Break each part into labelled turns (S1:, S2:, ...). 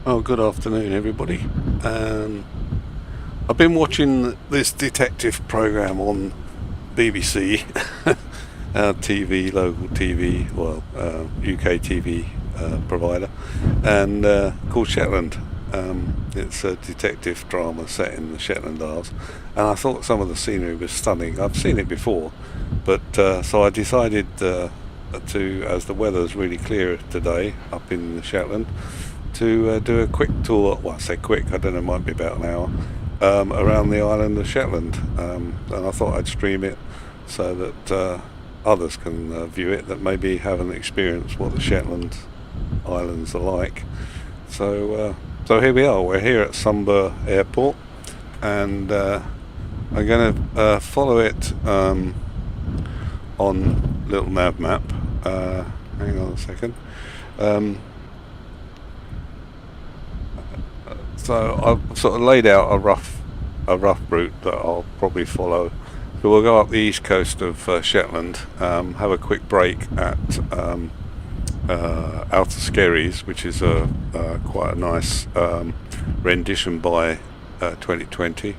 S1: Oh, good afternoon, everybody. I've been watching this detective program on BBC, our TV, local TV, UK TV provider, and called Shetland. It's a detective drama set in the Shetland Isles, and I thought some of the scenery was stunning. I've seen it before, but so I decided as the weather's really clear today up in the Shetland, to do a quick tour. Well, I say quick, I don't know, it might be about an hour, around the island of Shetland. And I thought I'd stream it so that others can view it that maybe haven't experienced what the Shetland Islands are like. So here we are. We're here at Sumber Airport, and I'm going to follow it on little nav map. Hang on a second. So I've sort of laid out a rough route that I'll probably follow. So we'll go up the east coast of Shetland, have a quick break at Outer Skerries, which is quite a nice rendition by 2020,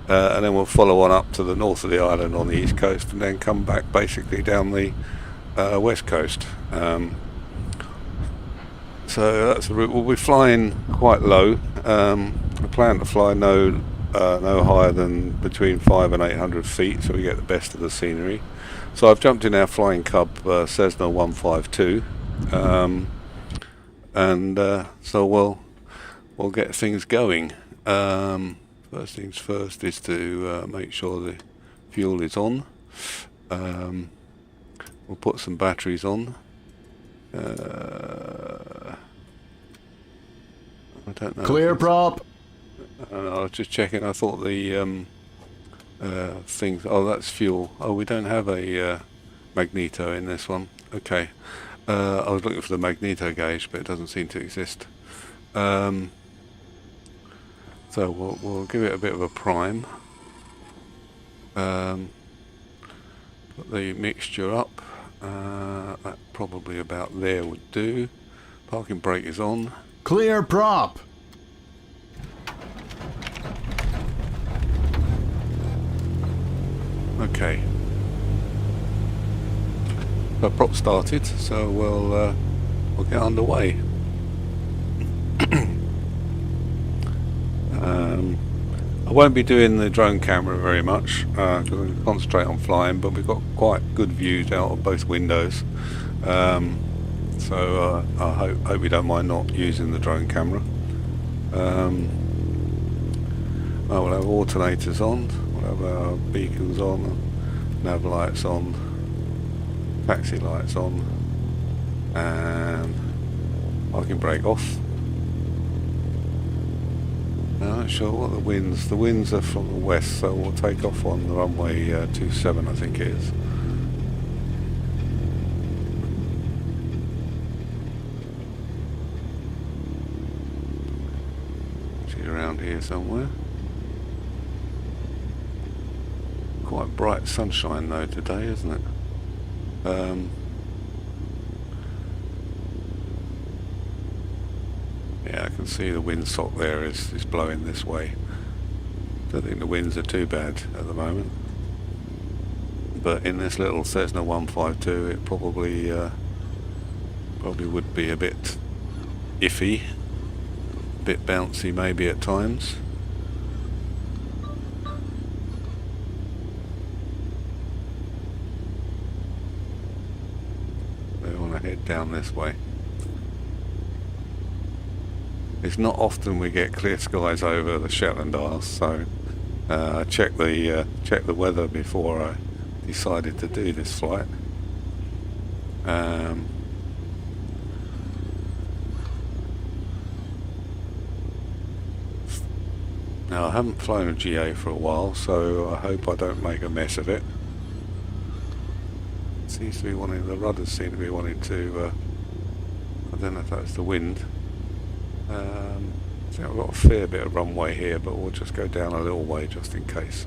S1: and then we'll follow on up to the north of the island on the east coast, and then come back basically down the west coast. So that's the route. We'll be flying quite low. I plan to fly no higher than between 500 and 800 feet, so we get the best of the scenery. So I've jumped in our flying Cub Cessna 152, and so we'll get things going. First things first is to make sure the fuel is on. We'll put some batteries on. I don't know.
S2: Clear prop.
S1: I was just checking. I thought the things. Oh, that's fuel. Oh, we don't have a magneto in this one. Okay. I was looking for the magneto gauge, but it doesn't seem to exist. So we'll give it a bit of a prime. Put the mixture up. That probably about there would do. Parking brake is on.
S2: Clear prop.
S1: Okay. So prop started, so we'll get underway. I won't be doing the drone camera very much because I'm going to concentrate on flying, but we've got quite good views out of both windows. So I hope you don't mind not using the drone camera. We'll have alternators on, we'll have our beacons on, nav lights on, taxi lights on, and parking brake off. I'm not sure what the winds are from the west, so we'll take off on the runway 27, I think it is. Around here somewhere. Quite bright sunshine though today, isn't it? Yeah, I can see the windsock there is blowing this way. Don't think the winds are too bad at the moment, but in this little Cessna 152 it probably would be a bit iffy. Bit bouncy maybe at times. They want to head down this way. It's not often we get clear skies over the Shetland Isles, so I checked the weather before I decided to do this flight. Now, I haven't flown a GA for a while, so I hope I don't make a mess of it. It seems to be the rudders seem to be wanting to, I don't know if that's the wind. I think I've got a fair bit of runway here, but we'll just go down a little way just in case.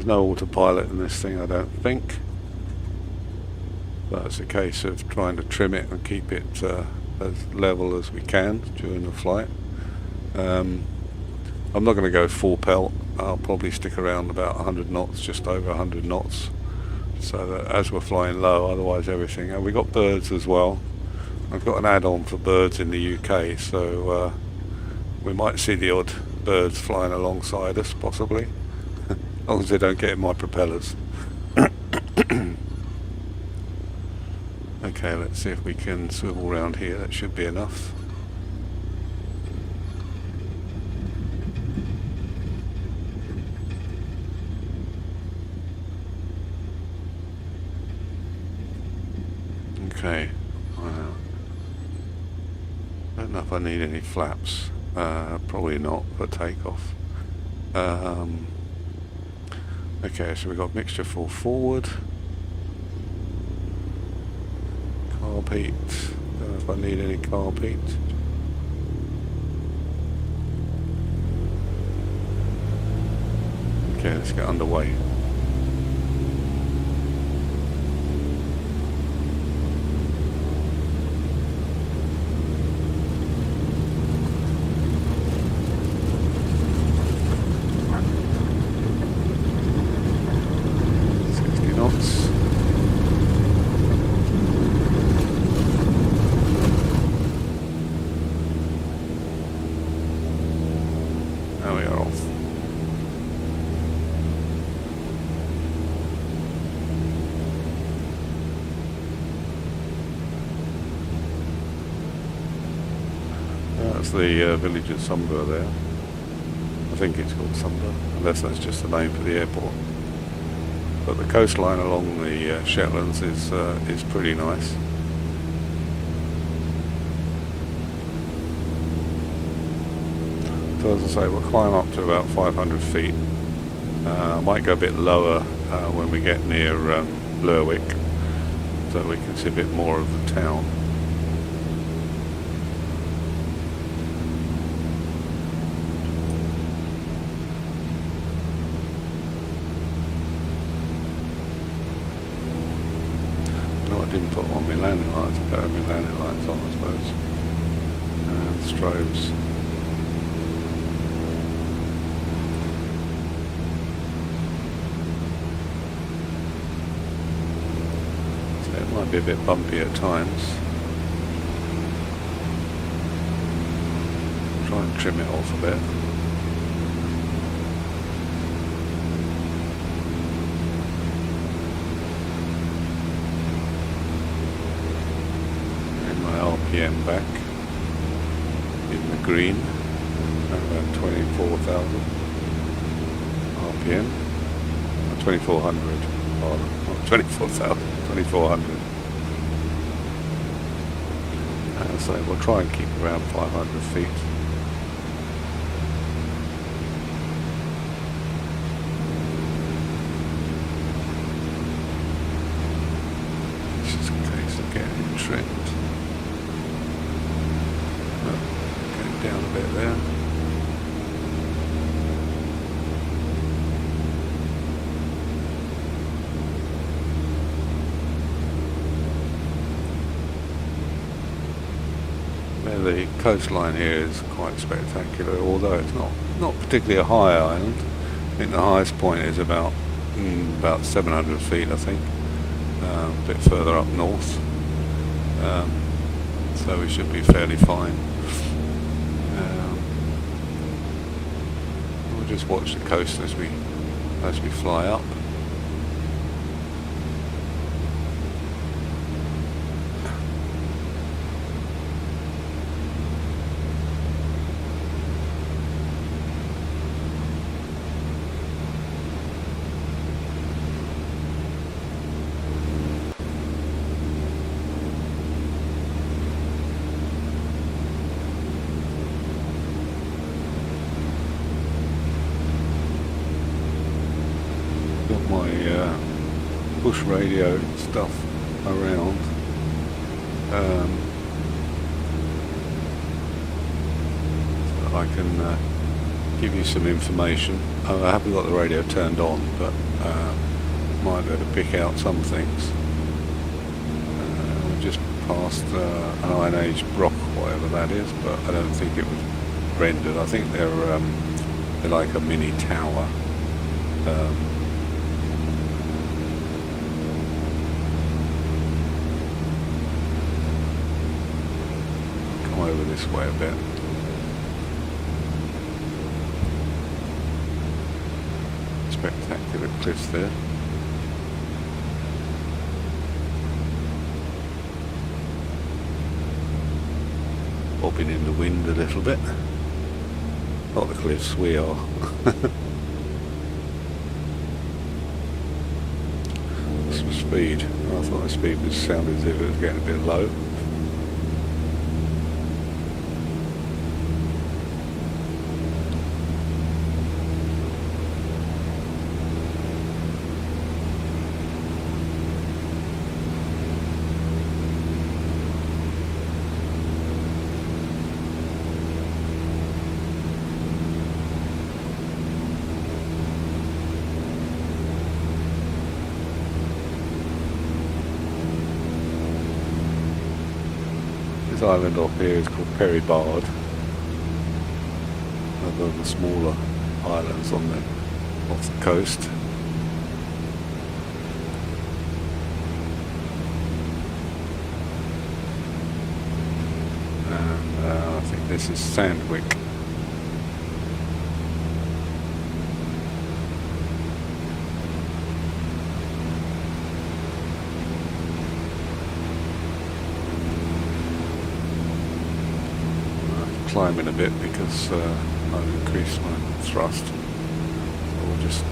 S1: There's no autopilot in this thing, I don't think. But it's a case of trying to trim it and keep it as level as we can during the flight. I'm not going to go full pelt. I'll probably stick around about 100 knots, just over 100 knots, so that as we're flying low, otherwise everything. And we got birds as well. I've got an add-on for birds in the UK, so we might see the odd birds flying alongside us, possibly, as long as they don't get in my propellers. Okay, let's see if we can swivel around here. That should be enough. Okay, don't know if I need any flaps. Probably not for takeoff. Okay, so we've got mixture full forward. Carb heat. Don't know if I need any carb heat. Okay, let's get underway. That's the village of Sumber there. I think it's called Sumber, unless that's just the name for the airport. But the coastline along the Shetlands is pretty nice. So as I say, we'll climb up to about 500 feet. I might go a bit lower when we get near Lerwick, so we can see a bit more of the town. I didn't put on my landing lights, better my landing lights on, I suppose. And strobes. So it might be a bit bumpy at times. Try and trim it off a bit. RPM back in the green, around 24,000 RPM, 2,400, not 24,000, 2,400. So we'll try and keep around 500 feet. It's just a case of getting it trimmed. Down a bit there. The coastline here is quite spectacular, although it's not particularly a high island. I think the highest point is about 700 feet, I think, a bit further up north. So we should be fairly fine. Just watch the coast as we fly up. My bush radio stuff around. So I can give you some information. I haven't got the radio turned on, but might be able to pick out some things. We just passed an Iron Age rock, whatever that is, but I don't think it was rendered. I think they're like a mini tower. Come over this way a bit. Spectacular cliffs there. Bobbing in the wind a little bit. Not the cliffs, we are. Some speed. I thought the speed was sounded as if it was getting a bit low. This island off here is called Perry Bard, another of the smaller islands on the off the coast. And I think this is Sandwick. Climbing a bit because I've increased my thrust. So we'll just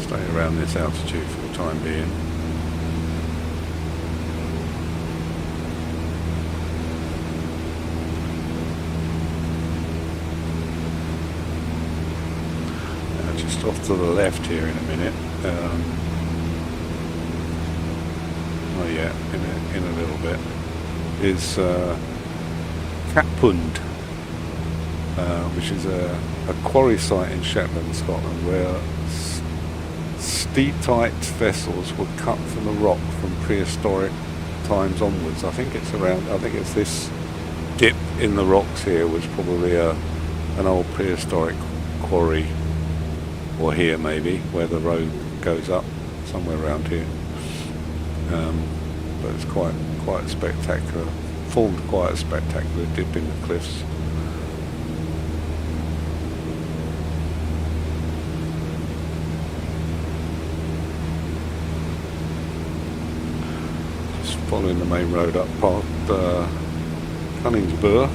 S1: stay around this altitude for the time being. Just off to the left here in a minute. Oh yeah, in a little bit is Capund, which is a quarry site in Shetland, Scotland, where steatite vessels were cut from the rock from prehistoric times onwards. I think it's this dip in the rocks here was probably an old prehistoric quarry, or here maybe, where the road goes up, somewhere around here. But it's quite spectacular. Formed quite a spectacular dip in the cliffs. Just following the main road up past Cunningsborough.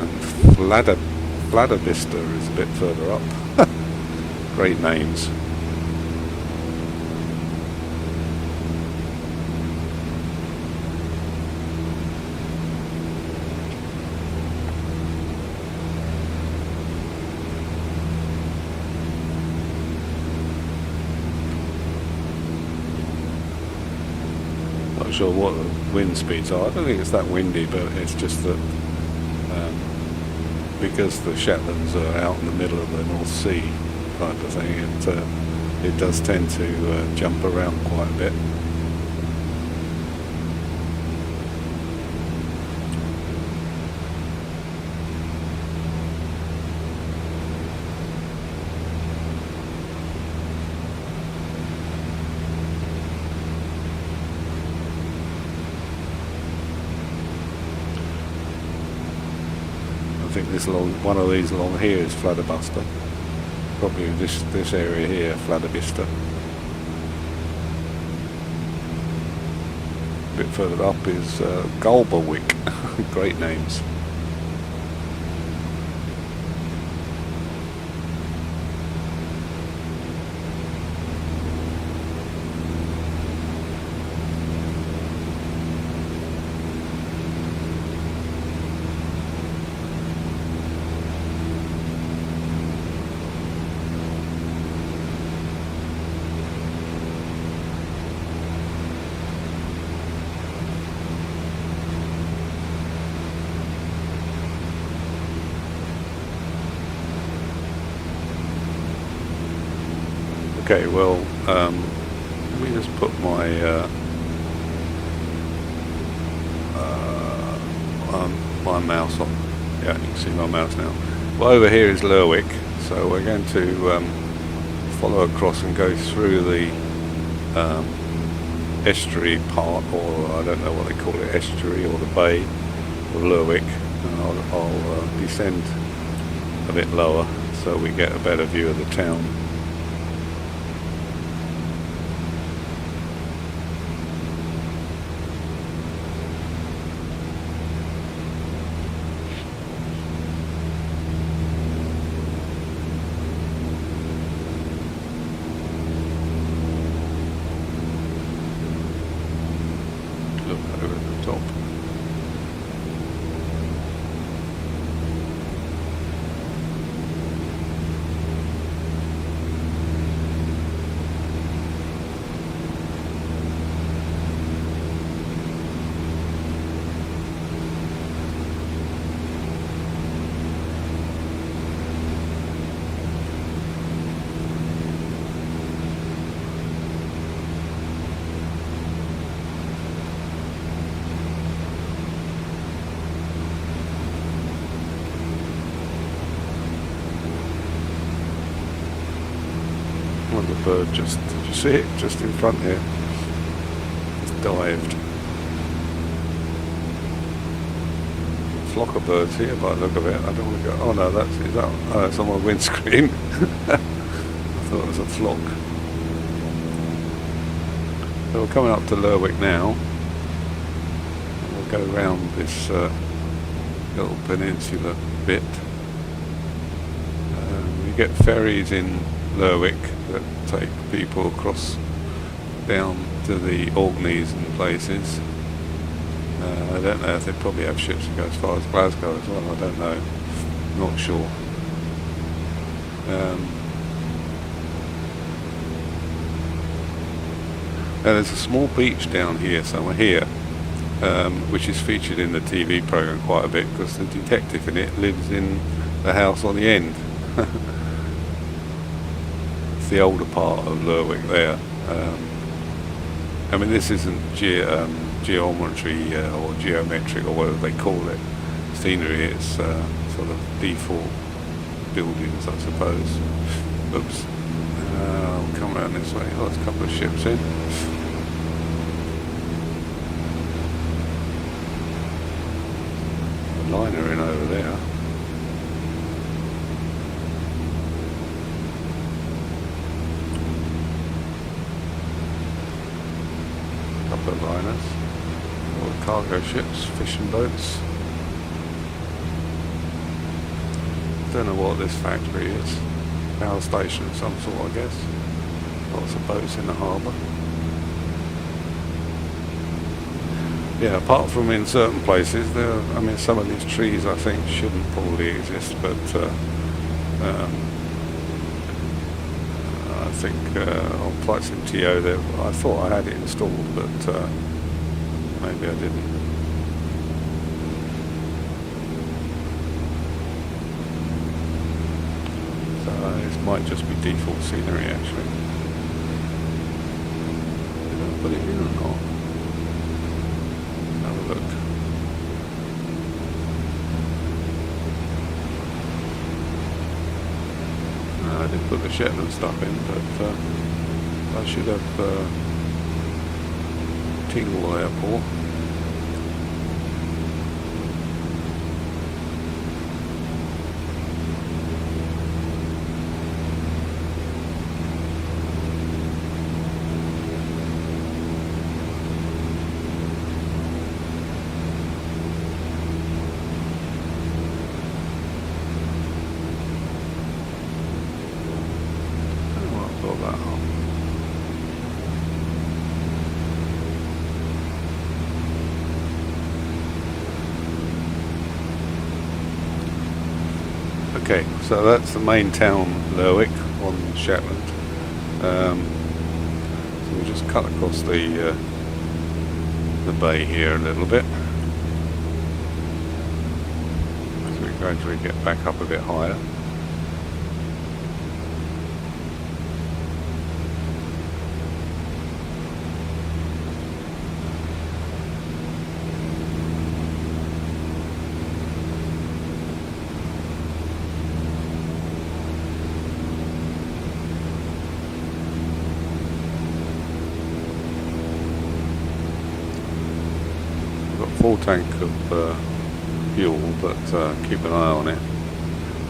S1: And Fladdervista is a bit further up. Great names. Not sure what the wind speeds are. I don't think it's that windy, but it's just that because the Shetlands are out in the middle of the North Sea type of thing, it does tend to jump around quite a bit. I think one of these along here is Fladderbuster. Probably this area here, Fladdervista. A bit further up is Galberwick. Great names. Okay, well, let me just put my my mouse on. Yeah, you can see my mouse now. Well, over here is Lerwick, so we're going to follow across and go through the estuary part, or I don't know what they call it, estuary or the bay of Lerwick, and I'll descend a bit lower so we get a better view of the town. Look over the top. The bird just, did you see it? Just in front here. It's dived. Flock of birds here by the look of it. I don't want to go, oh no, it's on my windscreen. I thought it was a flock. So we're coming up to Lerwick now. We'll go round this little peninsula bit. We get ferries in Lerwick that take people across down to the Orkneys and places. I don't know if they probably have ships that go as far as Glasgow as well, I don't know, not sure. Now there's a small beach down here, somewhere here, which is featured in the TV programme quite a bit because the detective in it lives in the house on the end. The older part of Lerwick there. I mean, this isn't geometry or geometric or whatever they call it scenery, it's sort of default buildings, I suppose. Oops. I'll come around this way. Oh, there's a couple of ships in. A liner in over there. Couple of liners, or cargo ships, fishing boats. Don't know what this factory is. Power station of some sort, I guess. Lots of boats in the harbour. Yeah, apart from in certain places, I mean, some of these trees I think shouldn't probably exist, but I think on flights in TO there, I thought I had it installed, but maybe I didn't. So this might just be default scenery actually. Did I put it in or not? Have a look. I didn't put the Shetland stuff in, but I should have Tingle Airport. Okay, so that's the main town, Lerwick, on Shetland. So we'll just cut across the bay here a little bit. So we gradually get back up a bit higher. full tank of fuel, but keep an eye on it.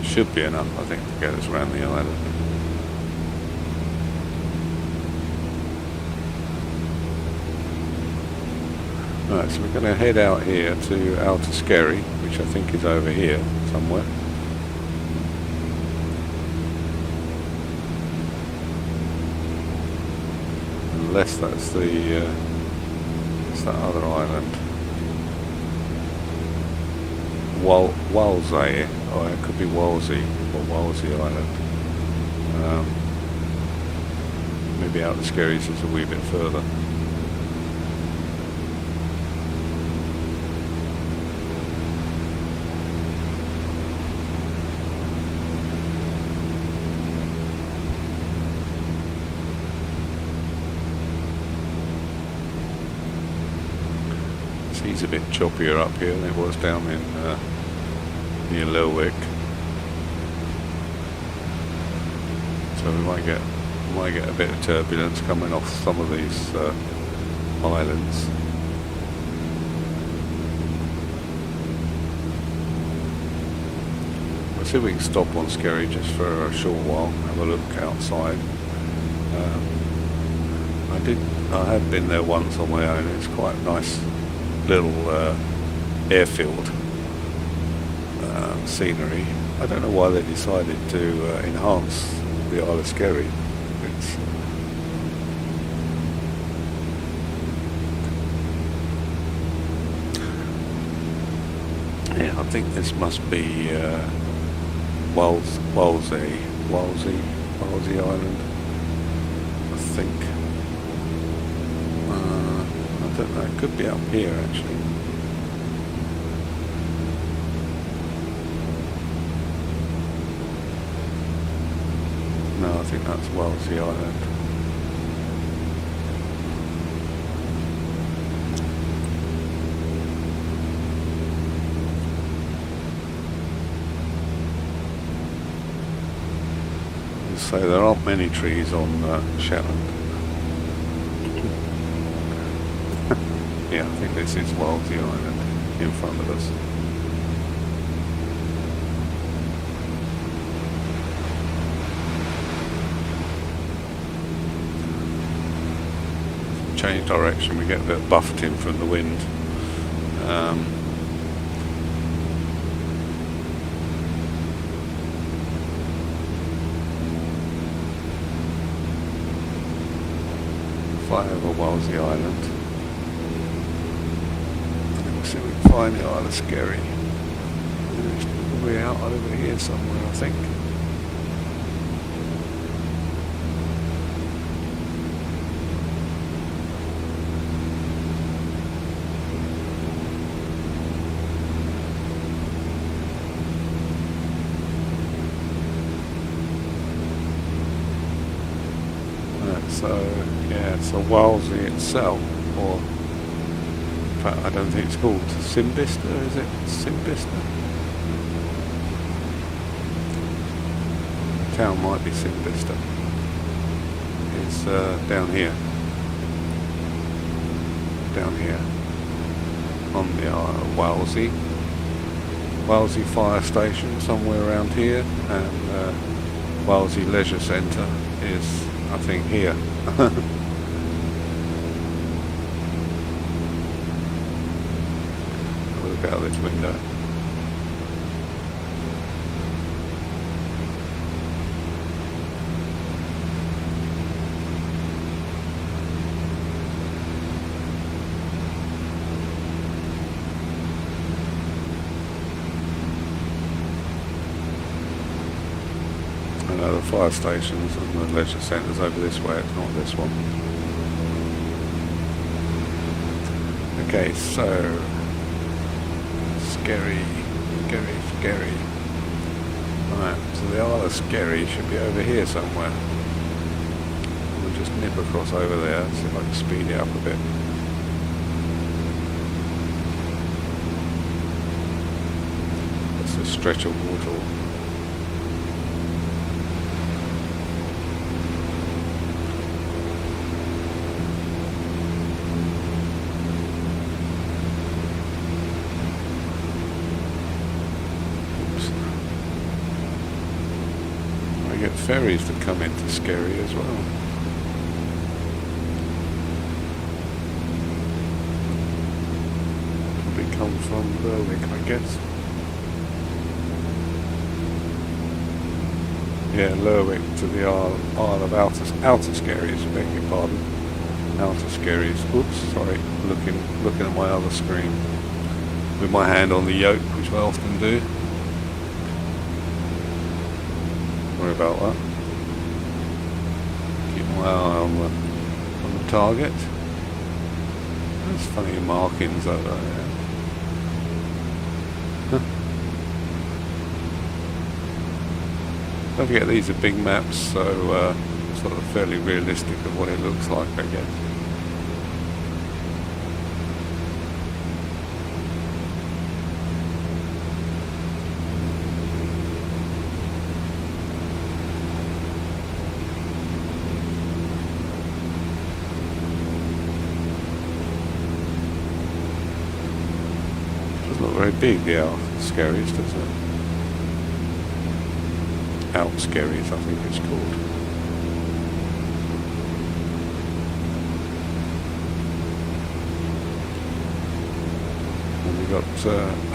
S1: Should be enough, I think, to get us around the island. Right, so we're going to head out here to Outer Skerry, which I think is over here somewhere. Unless that's it's that other island. Walsey, or it could be Walsey, or Walsey Island. Maybe Outer Skerry's is a wee bit further. Sea's a bit choppier up here than it was down in near Lerwick, so we might get a bit of turbulence coming off some of these islands. We'll see if we can stop on Skerry just for a short while, have a look outside. I have been there once on my own. It's quite a nice little airfield scenery. I don't know why they decided to enhance the Isle of Skerry. Yeah, I think this must be Walsey Island, I think. I don't know, it could be up here actually. No, I think that's Walsey Island. So there aren't many trees on Shetland. Yeah, I think this is Walsey Island in front of us. Change direction, we get a bit of buffeting from the wind. Fly over Walsey Island, and then we'll see if we can find the Isle of Skerry. It's probably out over here somewhere, I think. So yeah, so Walsey itself, or in fact I don't think it's called Simbista, is it? Simbista? The town might be Simbista. It's down here on the Isle of Walsey. Walsey Fire Station somewhere around here, and Walsey Leisure Centre is, I think, here. Look out this window. The fire stations and the leisure centres over this way, it's not this one. Okay, so Skerry. Right, so the Isle of Skerry should be over here somewhere. We'll just nip across over there, see if I can speed it up a bit. That's a stretch of water. They get ferries that come into Scary as well. Probably come from Berwick, I guess. Yeah, Lerwick to the Isle of Outer Skerries, beg your pardon. Outer Skerries. Oops, sorry. Looking at my other screen with my hand on the yoke, which I often do. Sorry about that. Keep my eye on the target. There's funny markings over there. Don't forget these are big maps, so sort of fairly realistic of what it looks like, I guess. Doesn't look very big, the Skerries, does it? Out Skerries, I think it's called. And we've got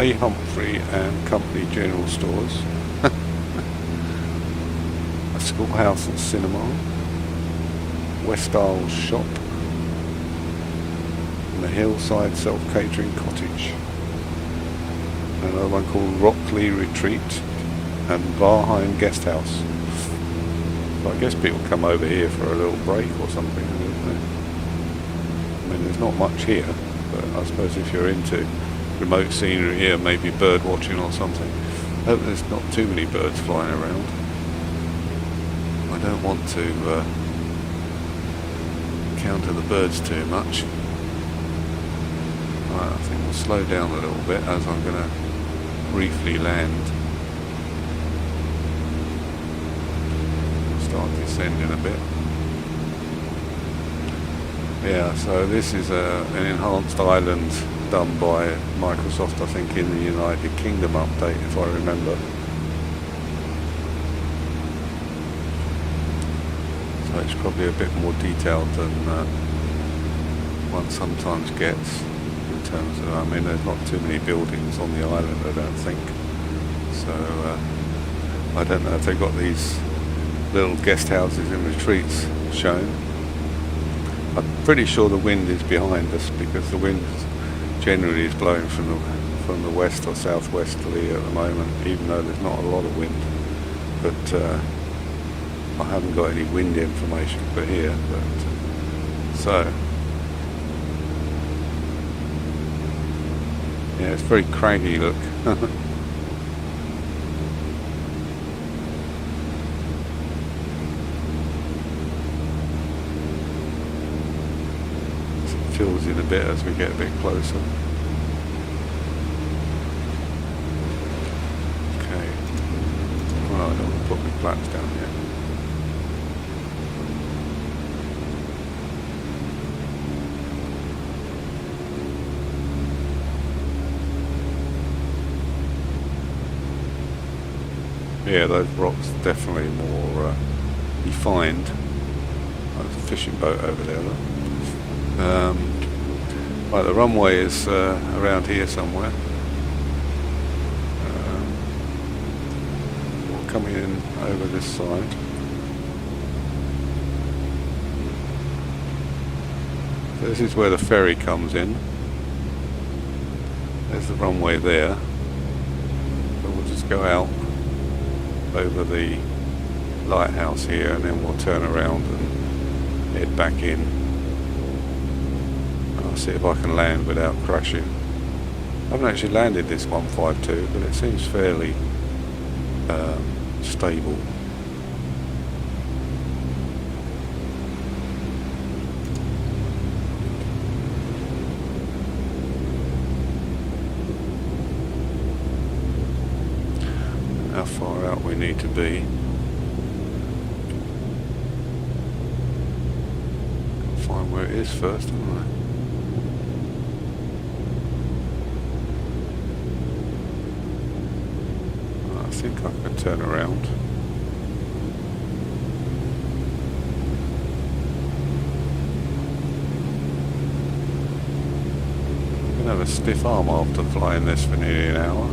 S1: A. Humphrey and Company General Stores, a schoolhouse and cinema, West Isles Shop, and the Hillside Self-Catering Cottage. Another one called Rockley Retreat and Varheim Guest House. So I guess people come over here for a little break or something, don't they? I mean, there's not much here, but I suppose if you're into remote scenery here, maybe bird watching or something. I hope there's not too many birds flying around. I don't want to counter the birds too much. Right, I think we'll slow down a little bit as I'm going to briefly land. Start descending a bit. Yeah, so this is an enhanced island done by Microsoft, I think, in the United Kingdom update, if I remember. So it's probably a bit more detailed than one sometimes gets in terms of, I mean, there's not too many buildings on the island, I don't think. So I don't know if they've got these little guest houses and retreats shown. I'm pretty sure the wind is behind us because the wind generally is blowing from the west or southwesterly at the moment, even though there's not a lot of wind. But I haven't got any wind information for here. But so yeah, it's very craggy look. Fills in a bit as we get a bit closer. Okay. Well, I don't want to put my plats down yet. Yeah, those rocks are definitely more defined. There's a fishing boat over there though. Right, the runway is around here somewhere. We're coming in over this side. So this is where the ferry comes in. There's the runway there. So we'll just go out over the lighthouse here and then we'll turn around and head back in. I'll see if I can land without crashing. I haven't actually landed this 152, but it seems fairly stable. How far out we need to be. Gotta find where it is first, haven't I? I think I can turn around. a stiff arm after flying this for nearly an hour.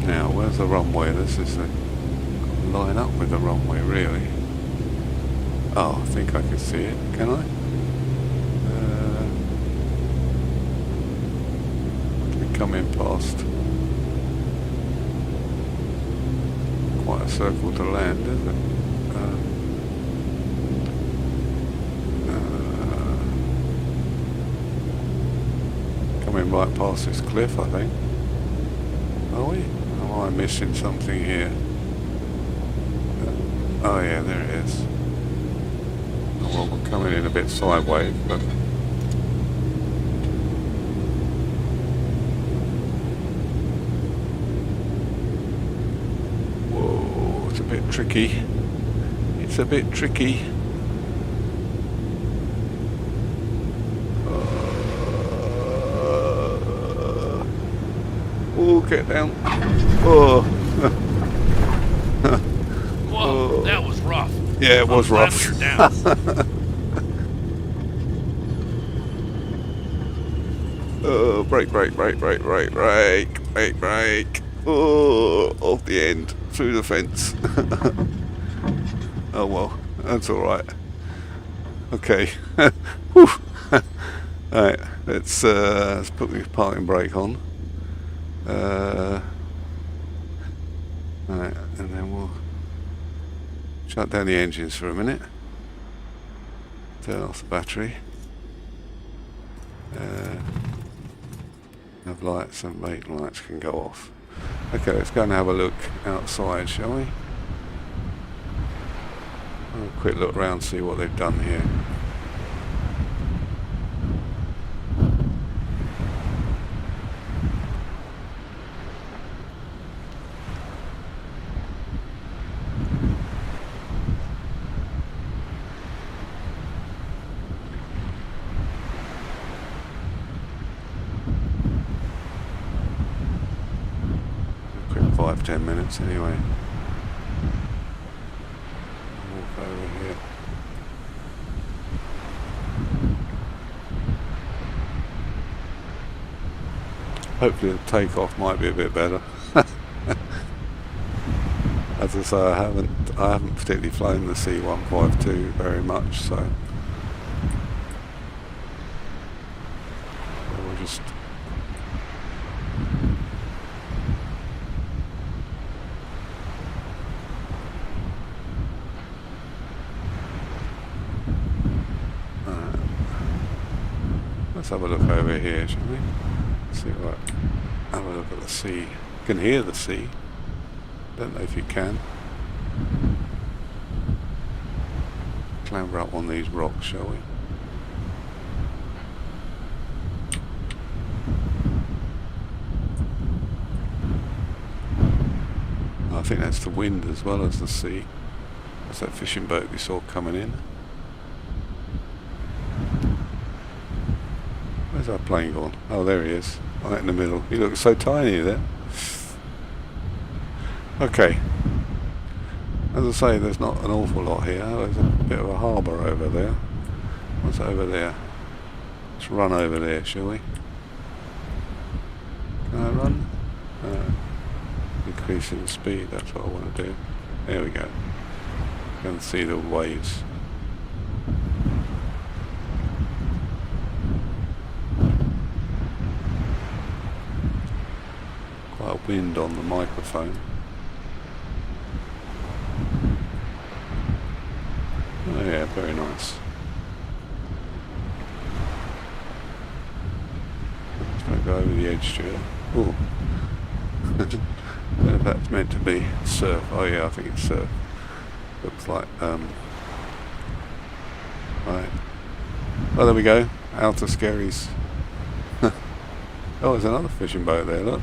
S1: Now, where's the runway? This is the line up with the runway, really. Oh, I think I can see it. Can I? We're coming past quite a circle to land, isn't it? Coming right past this cliff, I think. Are we? Am I missing something here? Oh yeah, there it is. Oh, well, we're coming in a bit sideways, but whoa, it's a bit tricky. It's a bit tricky. Oh, get down. Oh.
S2: Whoa, that was rough.
S1: Yeah, it was rough.
S2: You're down.
S1: Oh, brake. Oh, off the end, through the fence. Oh well, that's alright. Okay. Whew. Alright, let's put the parking brake on. Alright, and then we'll shut down the engines for a minute. Turn off the battery. Have lights, and brake lights can go off. Okay, let's go and have a look outside, shall we? Have a quick look around, see what they've done here. Quick 5-10 minutes anyway. Walk over here. Hopefully the takeoff might be a bit better. As I say, I haven't particularly flown the C-152 very much, so we'll just let's have a look over here, shall we? See what? Have a look at the sea. You can hear the sea. Don't know if you can. Clamber up on these rocks, shall we? I think that's the wind as well as the sea. That's that fishing boat we saw coming in. Where's our plane gone? Oh, there he is, right in the middle. He looks so tiny there. Okay. As I say, there's not an awful lot here. There's a bit of a harbour over there. What's over there? Let's run over there, shall we? Can I run? Increasing the speed, that's what I want to do. There we go. You can see the waves. Quite a wind on the microphone. Oh yeah, very nice. Just don't go over the edge, Stuart. Oh. I don't know if that's meant to be surf. Oh yeah, I think it's surf. Looks like, right. Oh, there we go. Outer Skerries. Oh, there's another fishing boat there, look.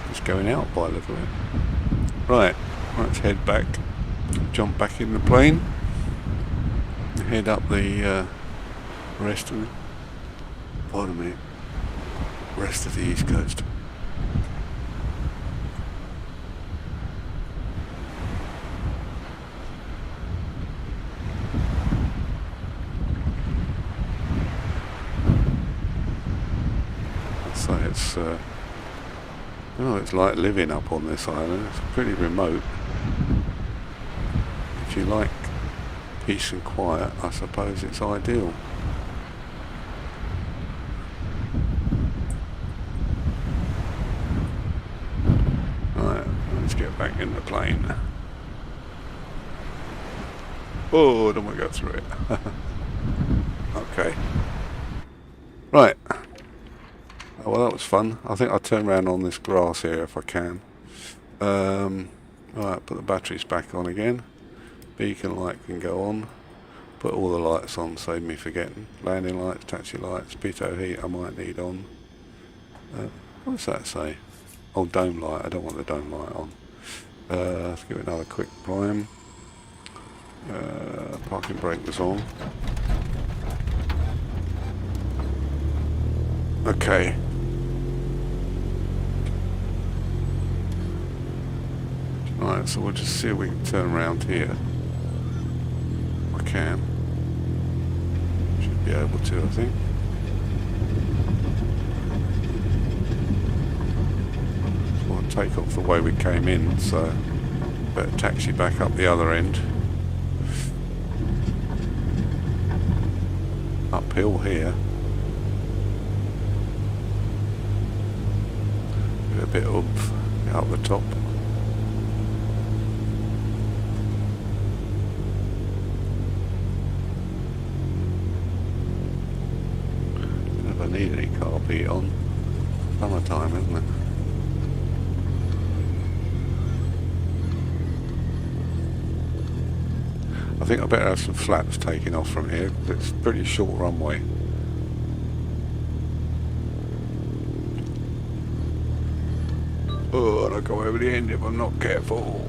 S1: Just going out by a little bit. Right, let's head back. Jump back in the plane. Head up the rest of it. Pardon me. rest of the east coast. So it's it's like living up on this island. It's pretty remote. If you like peace and quiet, I suppose it's ideal. Right, let's get back in the plane. Oh, don't want to go through it. Okay. Right. Oh, well, that was fun. I think I'll turn around on this grass here if I can. Alright, put the batteries back on again. Beacon light can go on. Put all the lights on, save me forgetting. Landing lights, taxi lights, pitot heat I might need on. What does that say? Oh, dome light. I don't want the dome light on. Let's give it another quick prime. Parking brake was on. Okay. Right, so we'll just see if we can turn around here. I can. Should be able to, I think. Just want to take off the way we came in, so better taxi back up the other end. Uphill here. Give it a bit of oomph, get up the top. Never need any carpet on. Summertime, isn't it? I think I better have some flaps taking off from here because it's a pretty short runway. Oh, and I'll go over the end if I'm not careful.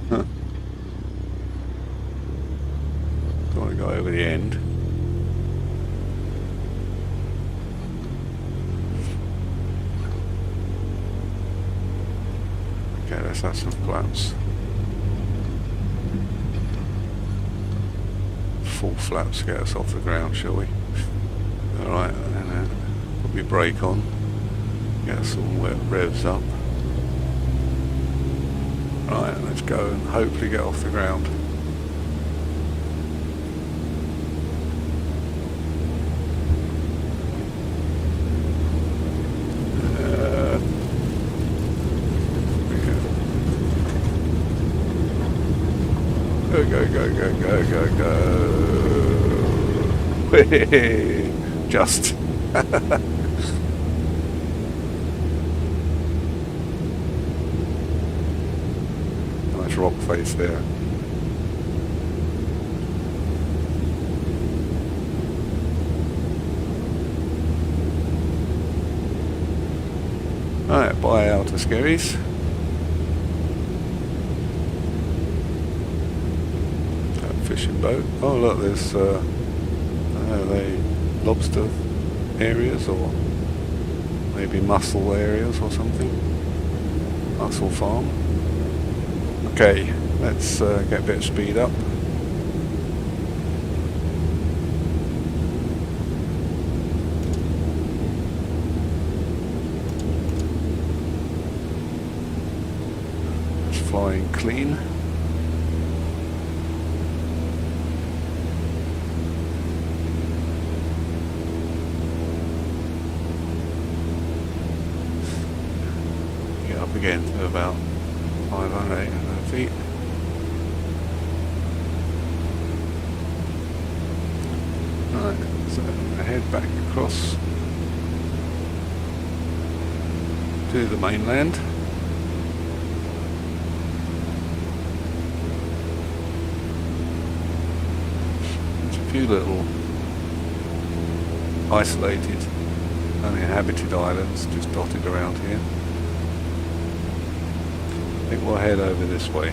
S1: Don't want to go over the end. Okay, let's have some flaps. Full flaps get us off the ground, shall we? Alright, and put my brake on. Get some revs up. Right, let's go and hopefully get off the ground. Go, go, go, go, go, go, go. Just. Nice rock face there. Alright, bye outer scaries. Fishing boat. Oh look, there's are they lobster areas or maybe mussel areas or something? Mussel farm. Okay, let's get a bit of speed up. It's flying clean. Again to about 500, 800 feet. Right, so I head back across to the mainland. There's a few little isolated, uninhabited islands just dotted around here. I think we'll head over this way.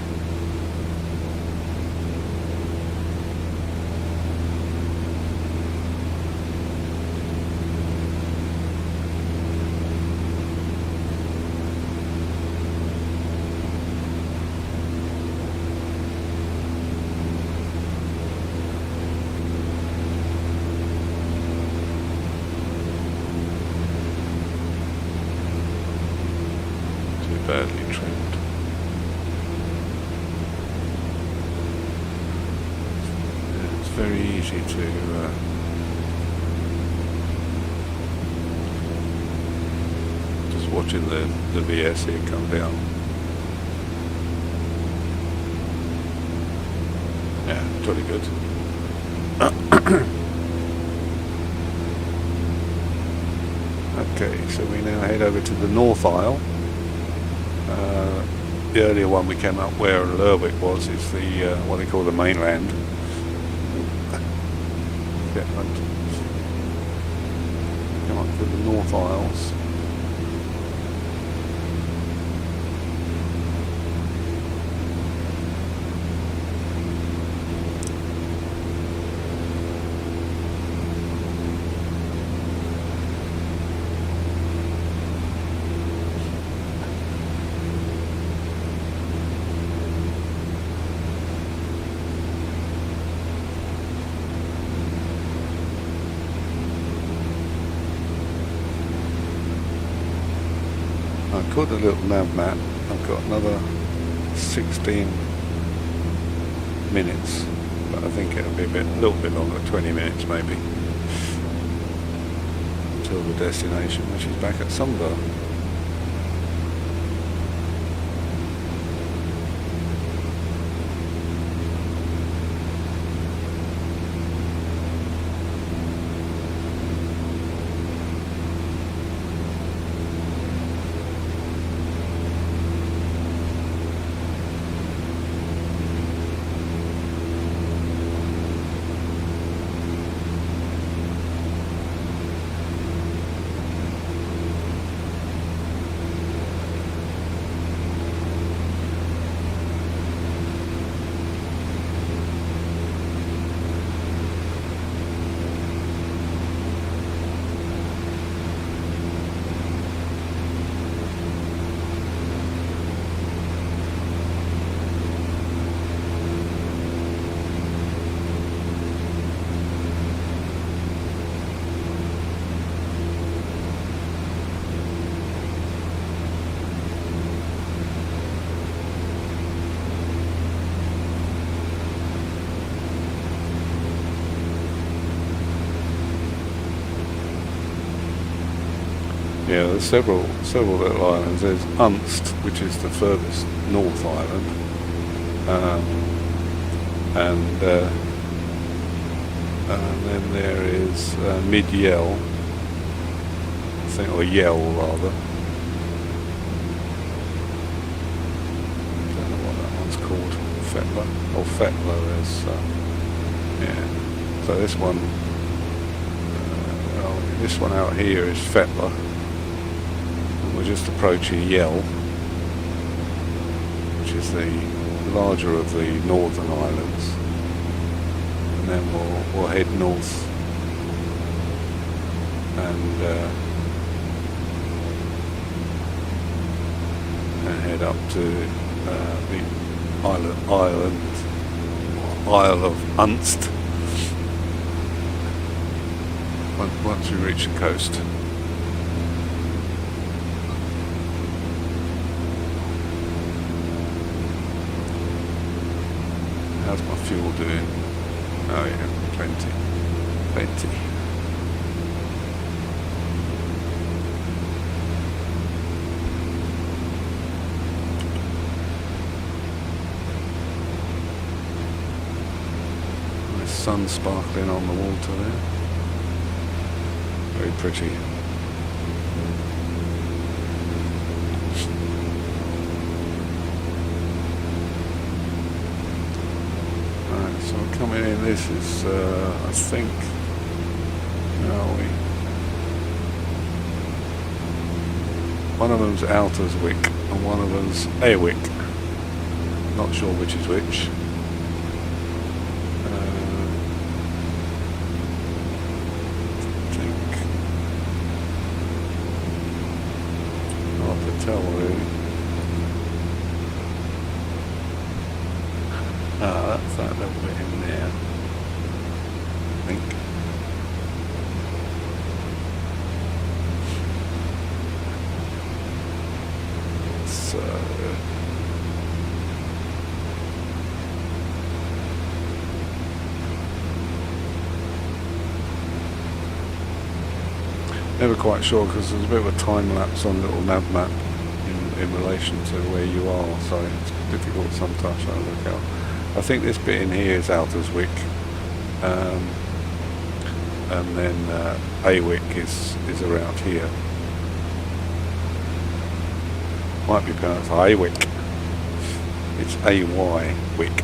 S1: badly trimmed. Yeah, it's very easy to just watching the VS here come down. Yeah, jolly good. Okay, so we now head over to the North Isle. The earlier one we came up where Lerwick was is the what they call the Mainland. Shetland. Come up to the North Isles. I've got a little nav map. I've got another 16 minutes, but I think it'll be a little bit longer, 20 minutes maybe, until the destination, which is back at Sunburn. Yeah, there's several little islands. There's Unst, which is the furthest North Island, and then there is Mid-Yell, I think, or Yell rather. I don't know what that one's called. Fetler or Fetler is. Yeah. So this one out here is Fetler. We're just approaching Yell, which is the larger of the northern islands, and then we'll head north and head up to the Isle of Unst once we reach the coast. How's my fuel doing? Oh yeah, plenty. Nice sun sparkling on the water there. Very pretty. So coming in, this is, I think, where are we? One of them's Outerswick and one of them's Airwick. Not sure which is which. I think. Hard to tell really. That's that little bit in there, I think. So never quite sure because there's a bit of a time lapse on little nav map in relation to where you are, so it's difficult sometimes to look out. I think this bit in here is Outerswick, and then Awick is around here. Might be pronounced Awick. It's A-Y Wick.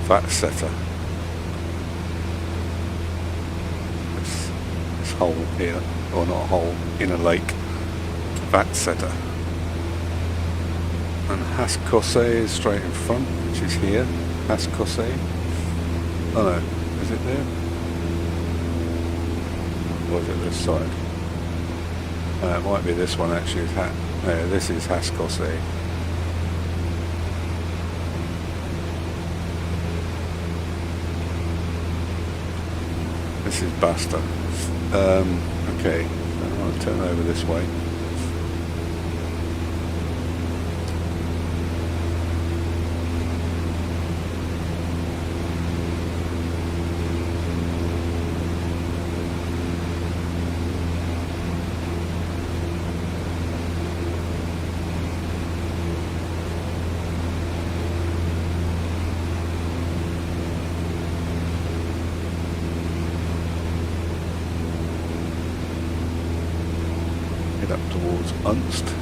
S1: That setter. This hole here, or not a hole, in a lake. That setter. And Hascosse is straight in front, which is here. Hascosse. Oh no, is it there? Or is it this side? It might be this one actually. This is Hascosse. This is Basta. Okay, I'll turn over this way. Up towards Unst.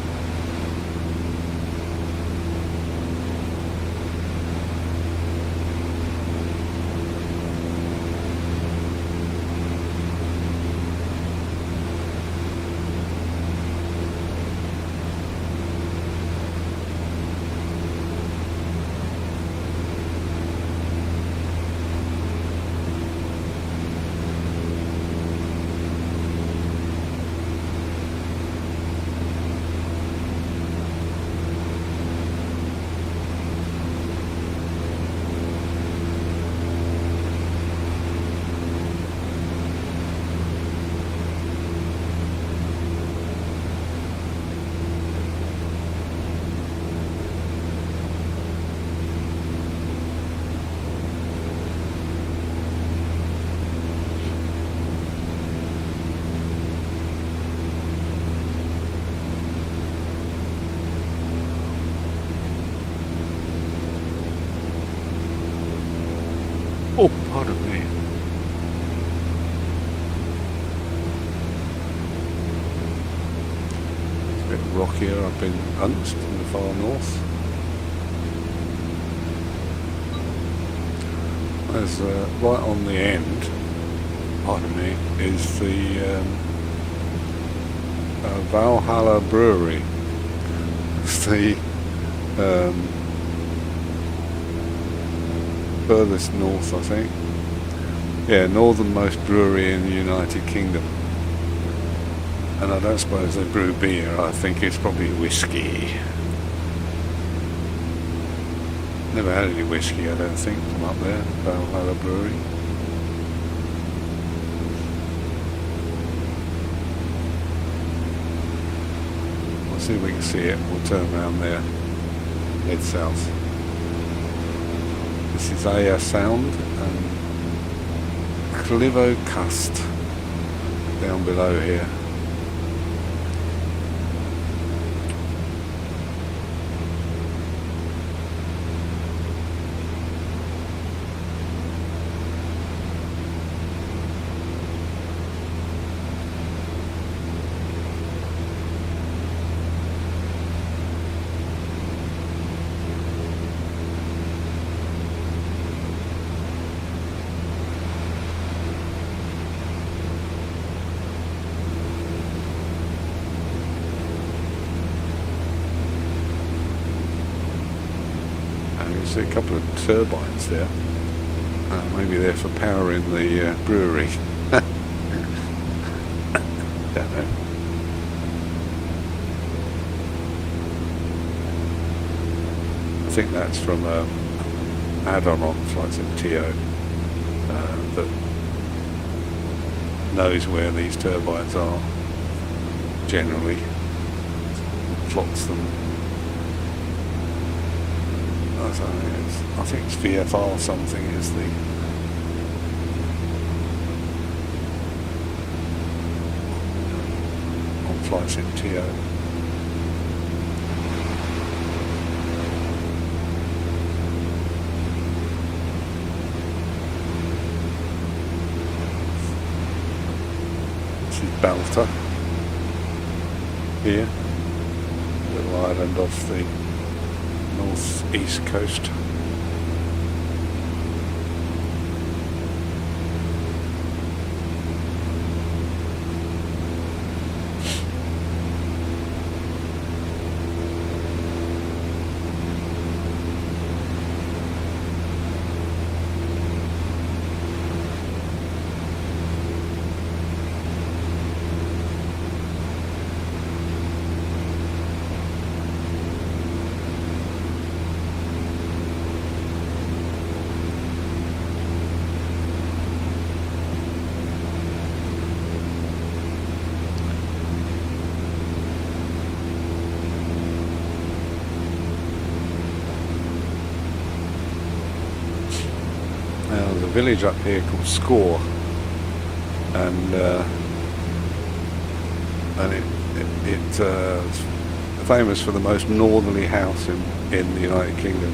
S1: Oh, pardon me. It's a bit rockier up in Unst in the far north. There's right on the end, pardon me, is the Valhalla Brewery. It's the furthest north, I think. Yeah, northernmost brewery in the United Kingdom. And I don't suppose they brew beer, I think it's probably whiskey. Never had any whiskey, I don't think, from up there, Valhalla Brewery. We'll see if we can see it. We'll turn around there, head south. This is Aya Sound and Clivo Cust down below here. see a couple of turbines there. Maybe they're for powering the brewery. Don't know. I think that's from add-on on Flights MTO that knows where these turbines are generally, plots them. I think it's VFR something is the on Flights MTO. Balta here, little island off the north-east coast. There's a village up here called Score, and it's famous for the most northerly house in the United Kingdom,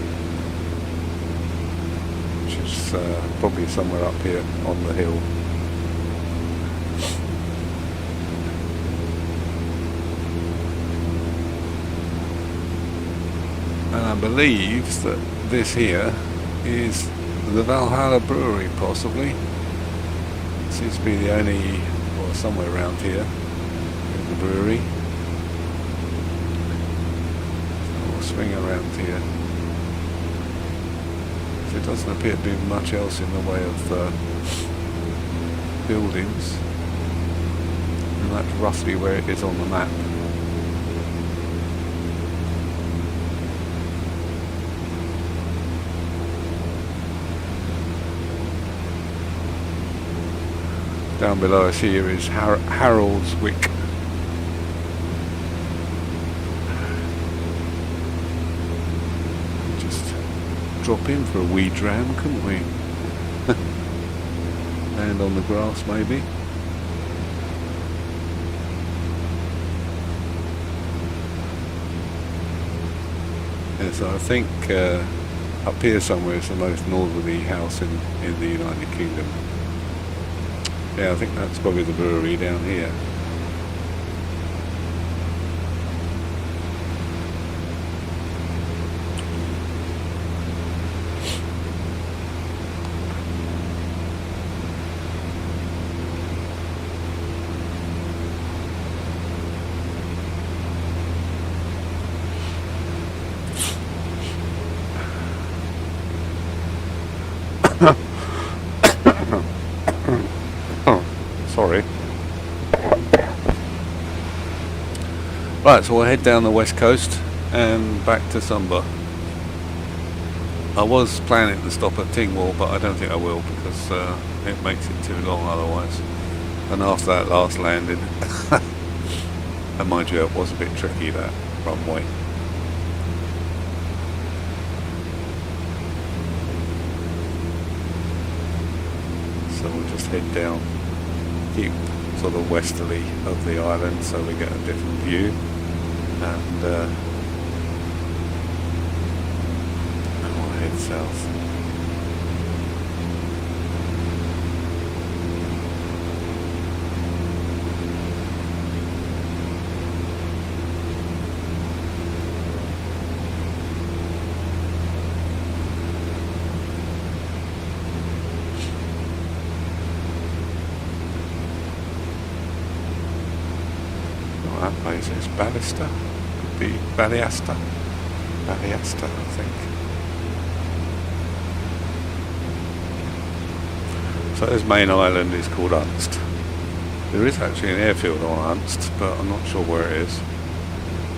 S1: which is probably somewhere up here on the hill. And I believe that this here is the Valhalla Brewery, possibly. Seems to be the only, or somewhere around here, the brewery. So we'll swing around here. So it doesn't appear to be much else in the way of buildings. And that's roughly where it is on the map. Down below us here is Harold's Wick. Just drop in for a wee dram, couldn't we? Land on the grass, maybe. Yeah, so I think up here somewhere is the most northerly house in the United Kingdom. Yeah, I think that's probably the brewery down here. Sorry. Right, so we'll head down the west coast and back to Sumba. I was planning to stop at Tingwall, but I don't think I will because it makes it too long otherwise. And after that last landing, and mind you, it was a bit tricky, that runway. So we'll just head down, keep sort of westerly of the island so we get a different view, and we'll head south. That place is Ballista, could be Ballyasta, I think. So this main island is called Unst. There is actually an airfield on Unst, but I'm not sure where it is.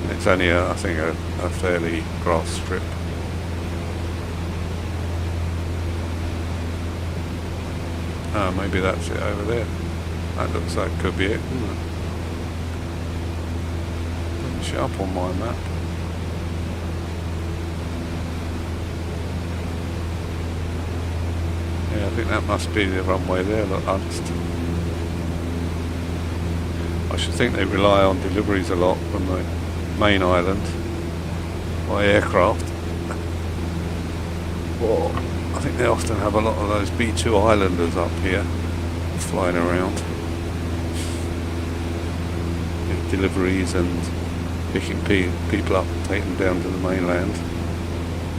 S1: It's only, I think, a fairly grass strip. Maybe that's it over there. That looks like could be it, doesn't it? Doesn't show up on my map. Yeah, I think that must be the runway there, look, Unst. I should think they rely on deliveries a lot from the main island by aircraft. Well, I think they often have a lot of those B2 Islanders up here flying around. With deliveries and picking people up, taking them down to the mainland,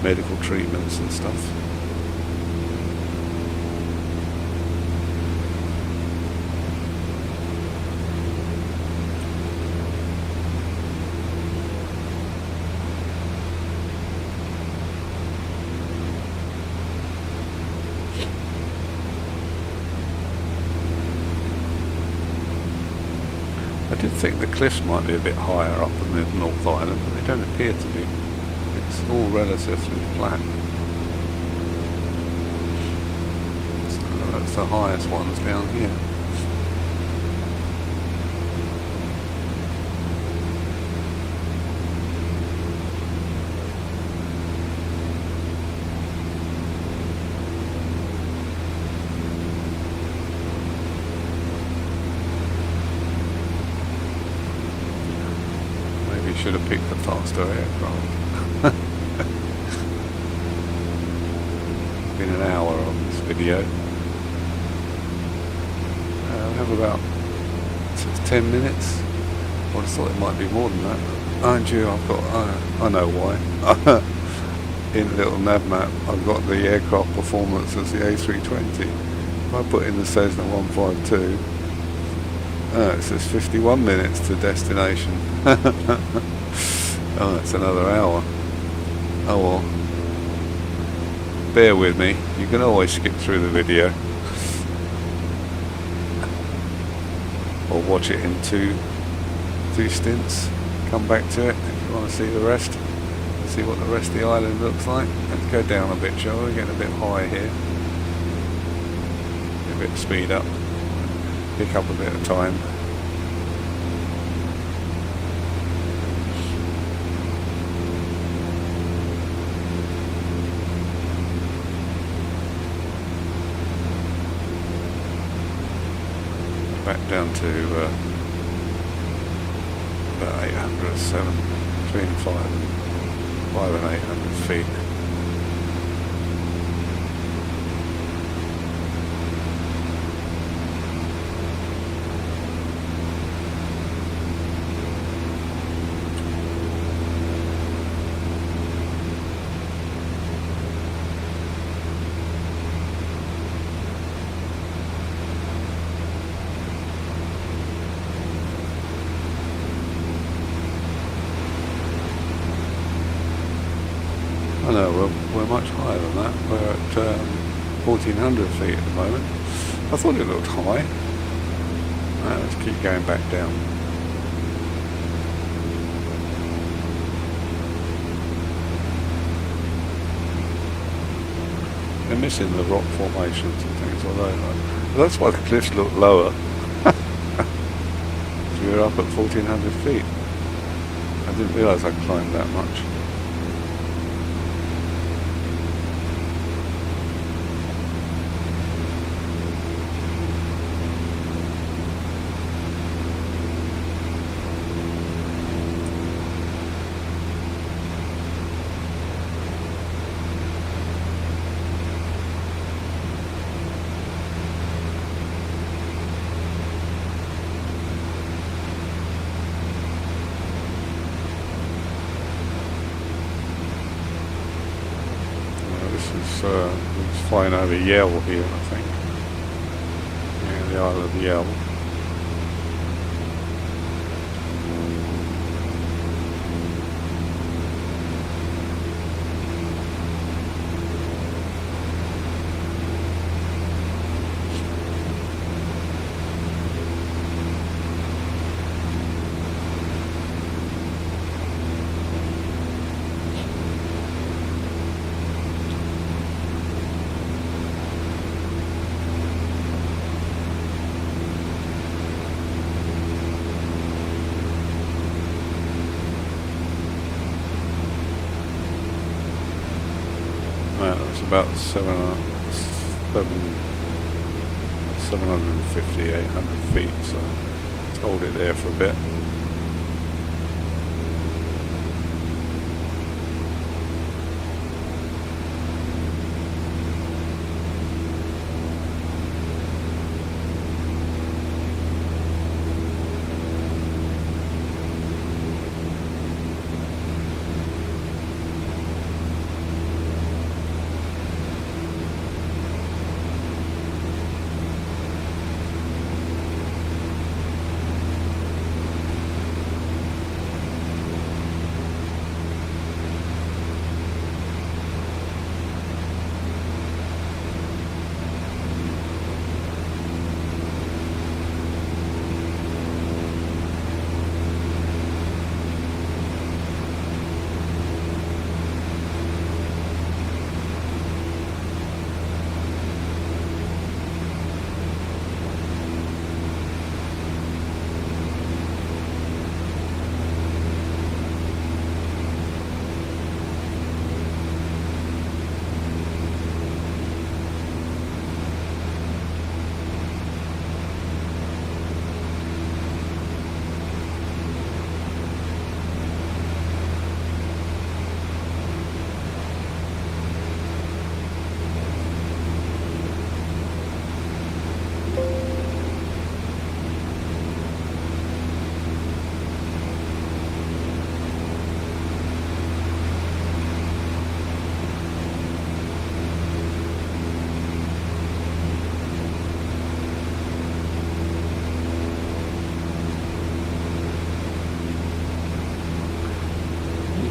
S1: medical treatments and stuff. I did think the cliffs might be a bit higher up than the North Island, but they don't appear to be. It's all relatively flat. So that's the highest ones down here. Should have picked the faster aircraft. Been an hour on this video. We have about 10 minutes. I would have thought it might be more than that. Mind you, I've got, I know why. In the little nav map, I've got the aircraft performance as the A320. If I put in the Cessna 152, it says 51 minutes to destination. Oh, that's another hour. Oh well. Bear with me. You can always skip through the video. Or watch it in two stints. Come back to it if you want to see the rest. See what the rest of the island looks like. Let's go down a bit, shall we? Getting a bit high here. A bit of speed up. Pick up a bit of time. Back down to about 800, 7, between 5 and 800 feet. I know, we're much higher than that. We're at 1400 feet at the moment. I thought it looked high. Right, let's keep going back down. They're missing the rock formations and things, although that's why the cliffs look lower. We were up at 1400 feet. I didn't realise I'd climbed that much. It's flying over Yell here, I think. Yeah, the Isle of Yell. about 750, 800 feet, so let's hold it there for a bit.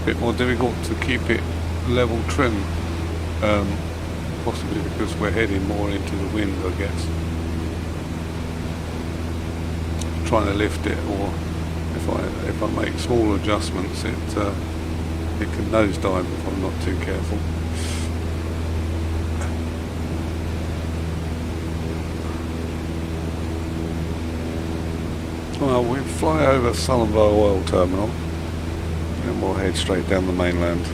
S1: Bit more difficult to keep it level trim, possibly because we're heading more into the wind, I guess. Trying to lift it, or if I make small adjustments, it can nosedive if I'm not too careful. Well, we fly over Scalaway Oil Terminal. And we'll head straight down the mainland.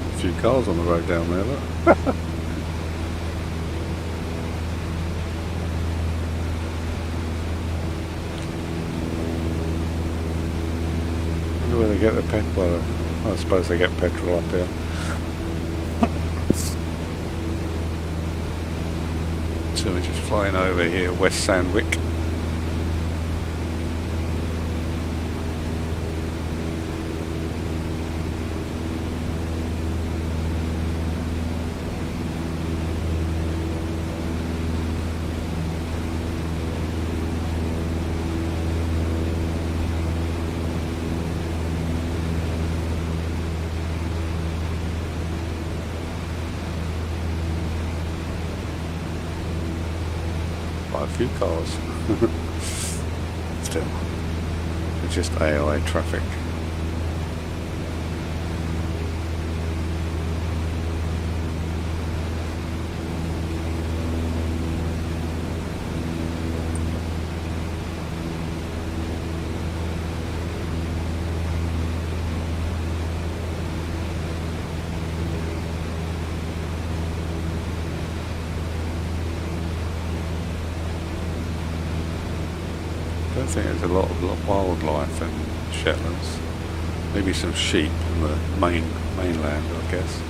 S1: A few cars on the road down there, look. Wonder where they get their petrol. I suppose they get petrol up here. So we're just flying over here, West Sandwick. A few cars. Still, it's just AI traffic. I don't think there's a lot of wildlife in Shetlands. Maybe some sheep in the mainland, I guess.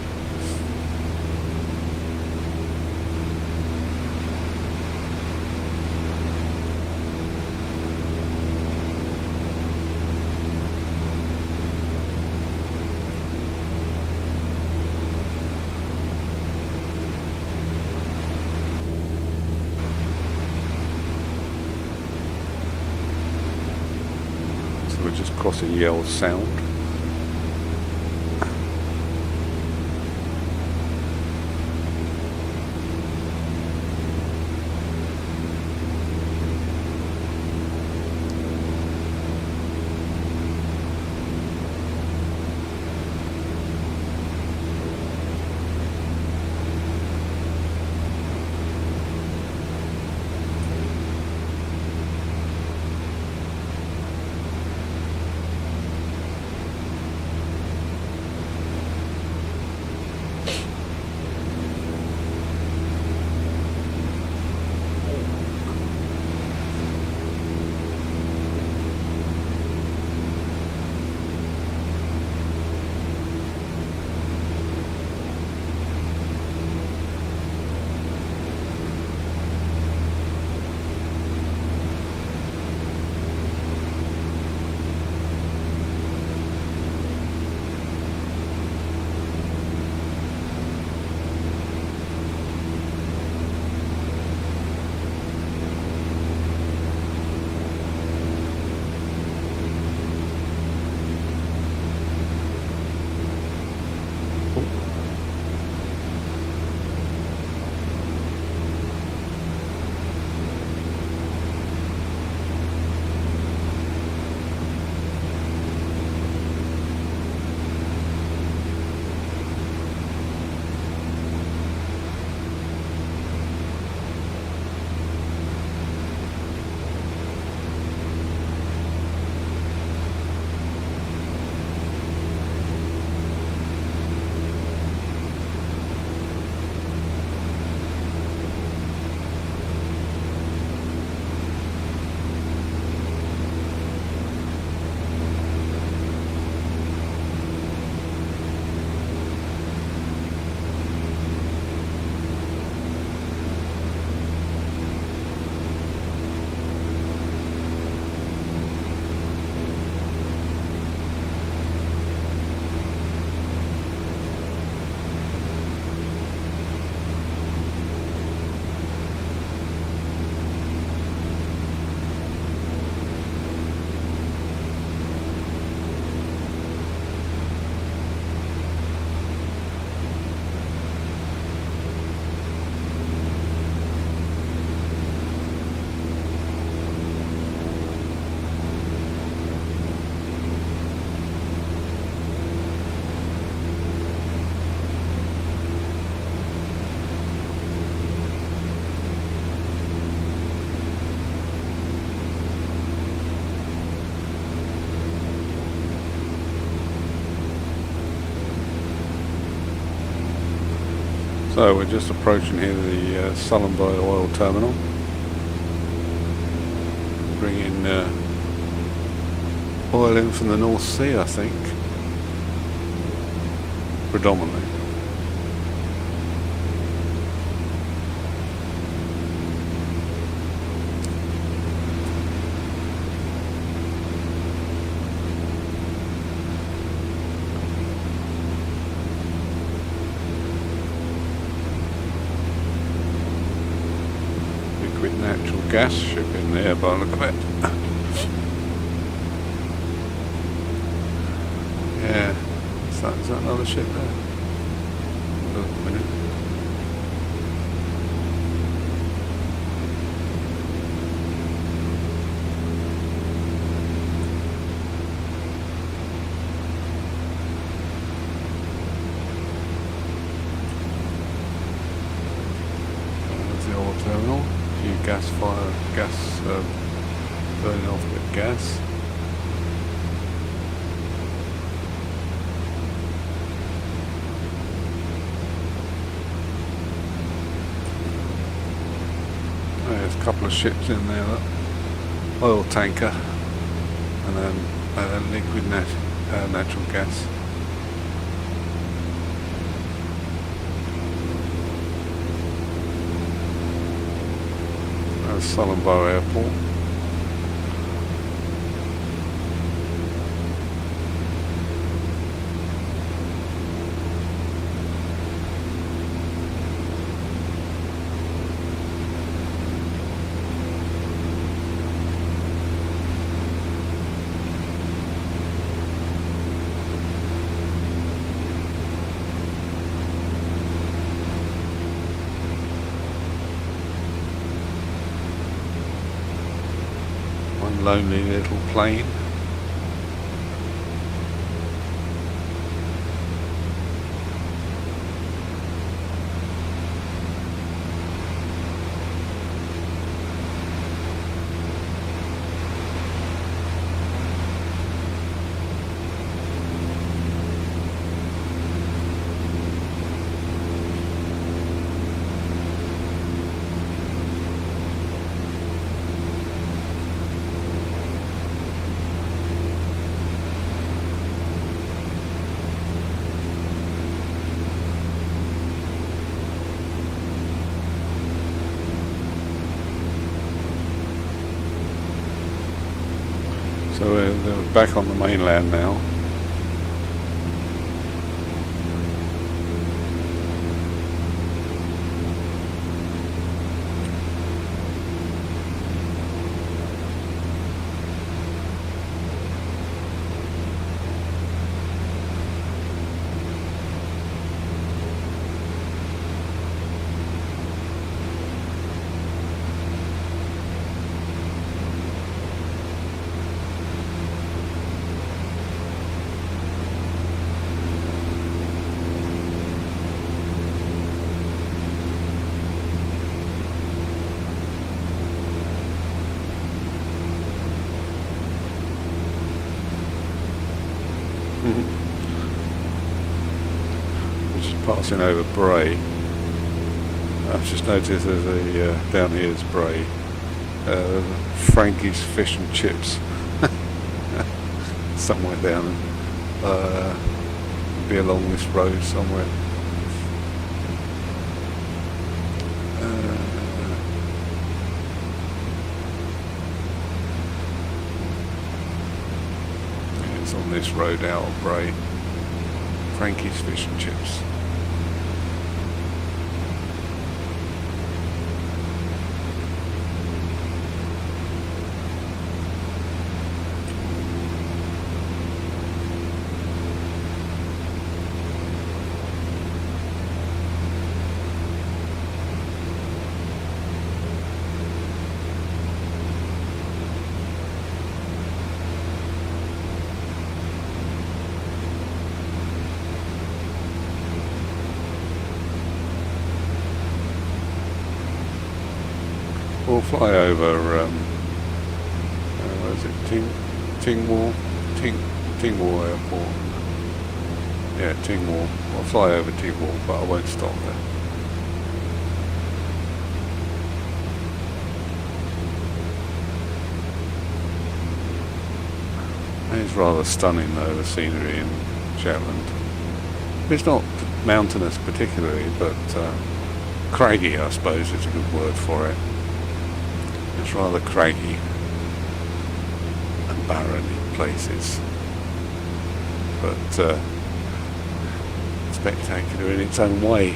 S1: We're just crossing Yell Sound. So we're just approaching here the Scalaway oil terminal. Bringing oil in from the North Sea, I think, predominantly. Liquid natural gas ship in there by the look of it. Yeah, is that another ship there? Look a minute. There's the oil terminal. A few gas burning off a bit of gas. There's a couple of ships in there, look. Oil tanker and then liquid natural gas. There's Scalaway Airport. One lonely little plane. So we're back on the mainland now. Just passing over Bray. I've just noticed there's a down here is Bray. Frankie's Fish and Chips. Somewhere down, be along this road somewhere. It's on this road out of Bray. Frankie's Fish and Chips. We'll fly over, where is it, Tingwall Airport. Yeah, Tingwall. I'll fly over Tingwall, but I won't stop there. It's rather stunning though, the scenery in Shetland. It's not mountainous particularly, but craggy I suppose is a good word for it. It's rather craggy and barren in places, but spectacular in its own way.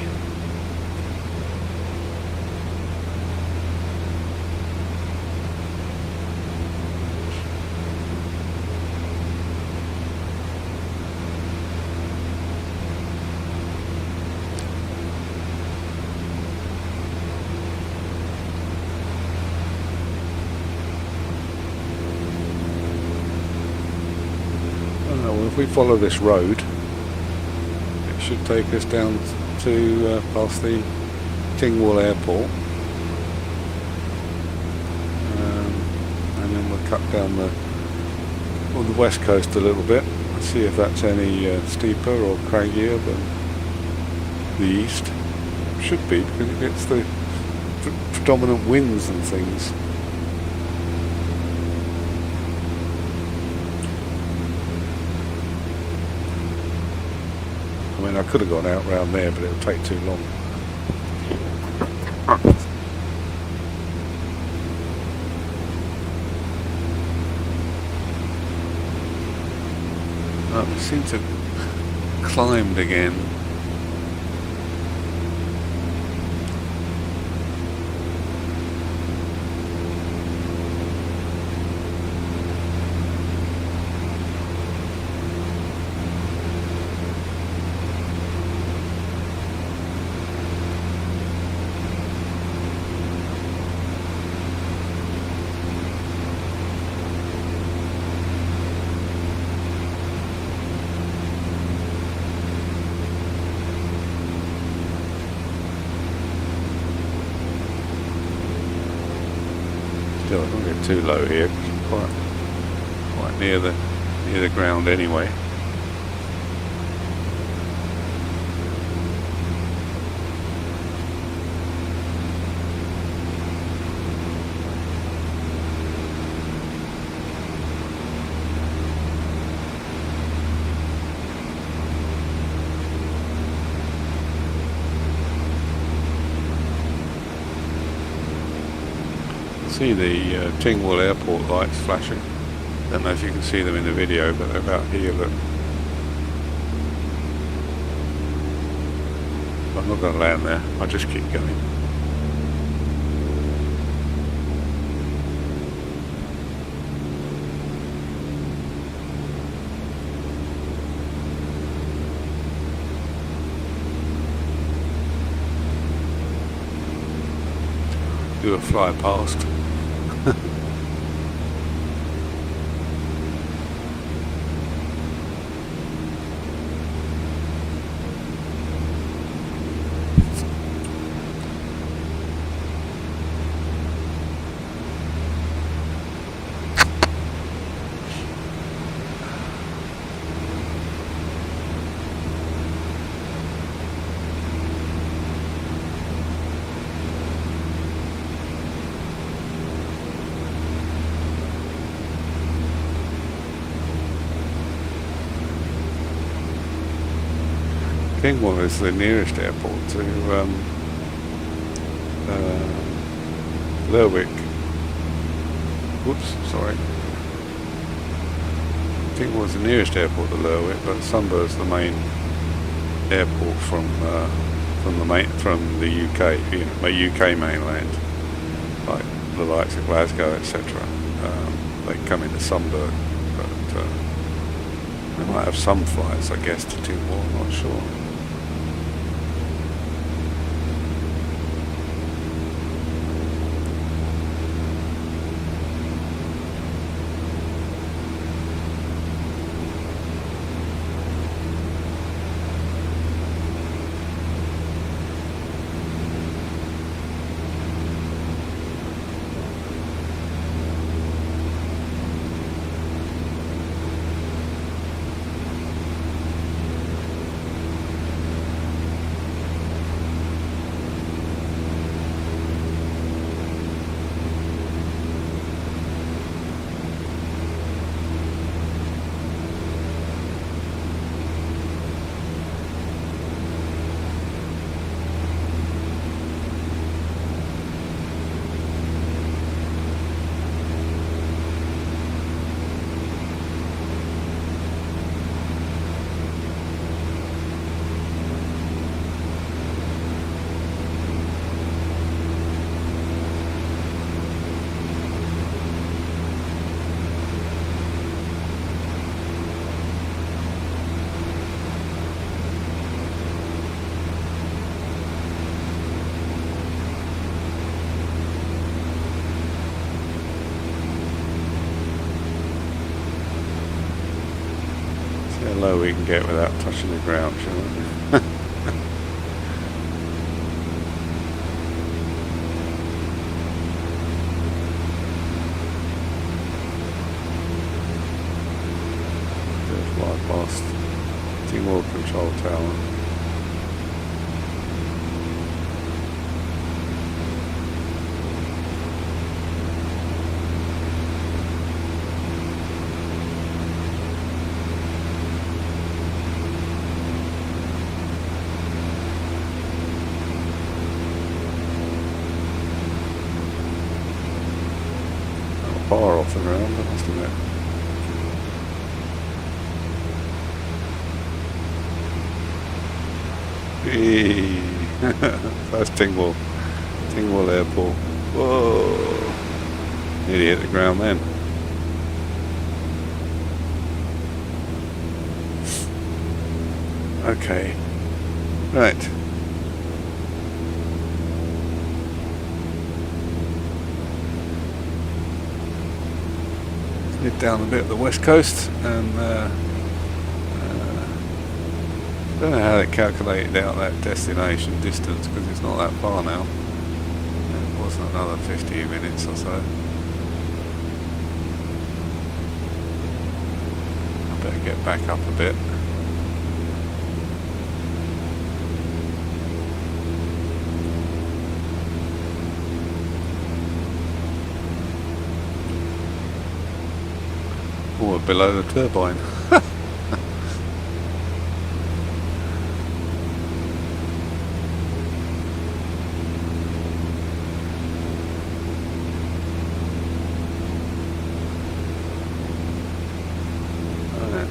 S1: Well, if we follow this road, it should take us down to past the Tingwall Airport, and then we'll cut down the west coast a little bit and see if that's any steeper or craggier than the east. Should be, because it gets the predominant winds and things. I mean, I could have gone out round there, but it would take too long. We seem to have climbed again. I don't get too low here, because I'm quite near the ground anyway. See the Tingwall Airport lights flashing. Don't know if you can see them in the video, but they're about here. Look. I'm not going to land there. I'll just keep going. Do a fly past. Tingwall is the nearest airport to Lerwick. Whoops, sorry. Tingwall is the nearest airport to Lerwick, but Sunbur's the main airport from the UK, UK mainland, like the likes of Glasgow, etc. They come into Sunburn, but they might have some flights, I guess, to Tingwall. I'm not sure. low we can get without touching the ground, shall we? Fly past Timor Control Tower. Far off the ground, I must admit. That's Tingwall Airport. Whoa! Nearly hit the ground then. Okay. Right. Head down a bit of the west coast and don't know how they calculated out that destination distance because it's not that far now. It wasn't another 15 minutes or so. I better get back up a bit. Oh, we're below the turbine.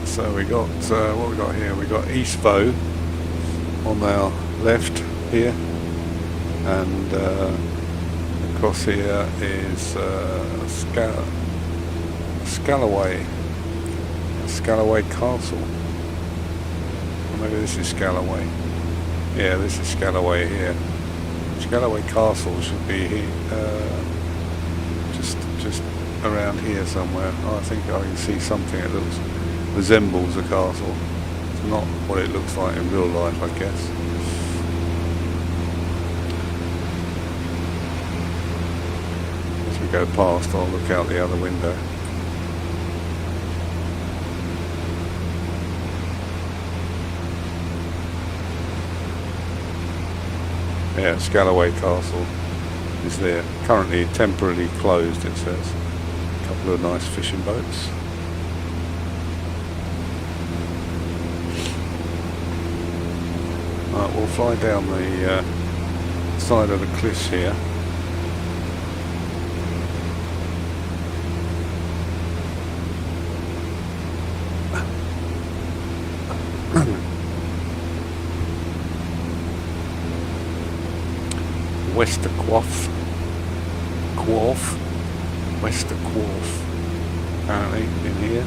S1: So we got what we got here. We got East Bow on our left here, and across here is Scalaway Castle. Or maybe this is Scalaway. Yeah, this is Scalaway here. Scalaway Castle should be here, just around here somewhere. Oh, I think I can see something that resembles a castle. It's not what it looks like in real life, I guess. As we go past, I'll look out the other window. Yeah, Scalaway Castle is there. Currently temporarily closed, it says. A couple of nice fishing boats. Right, we'll fly down the side of the cliffs here. Wester Quoff, Wester Quoff, apparently in here.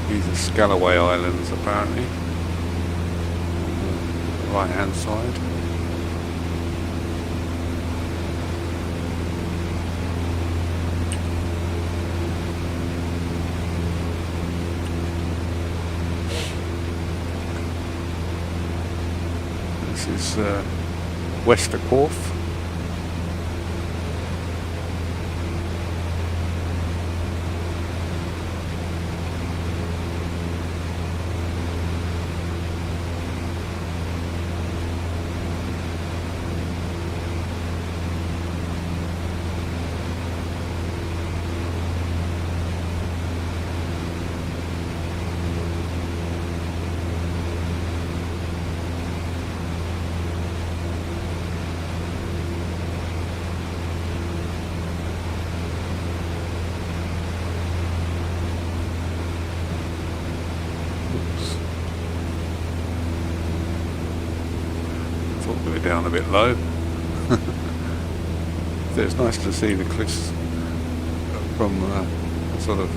S1: These are Scalaway Islands apparently, on the right hand side. This is Wester Quoff. Down a bit low. So it's nice to see the cliffs from sort of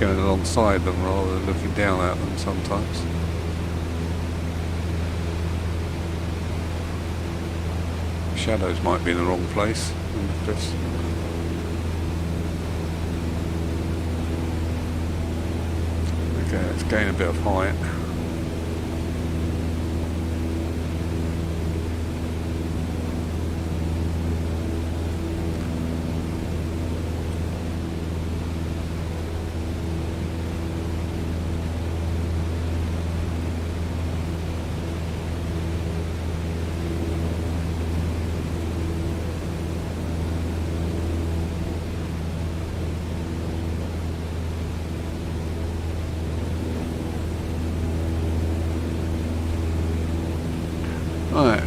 S1: going alongside them rather than looking down at them sometimes. Shadows might be in the wrong place in the cliffs. Okay, let's gain a bit of height. Right,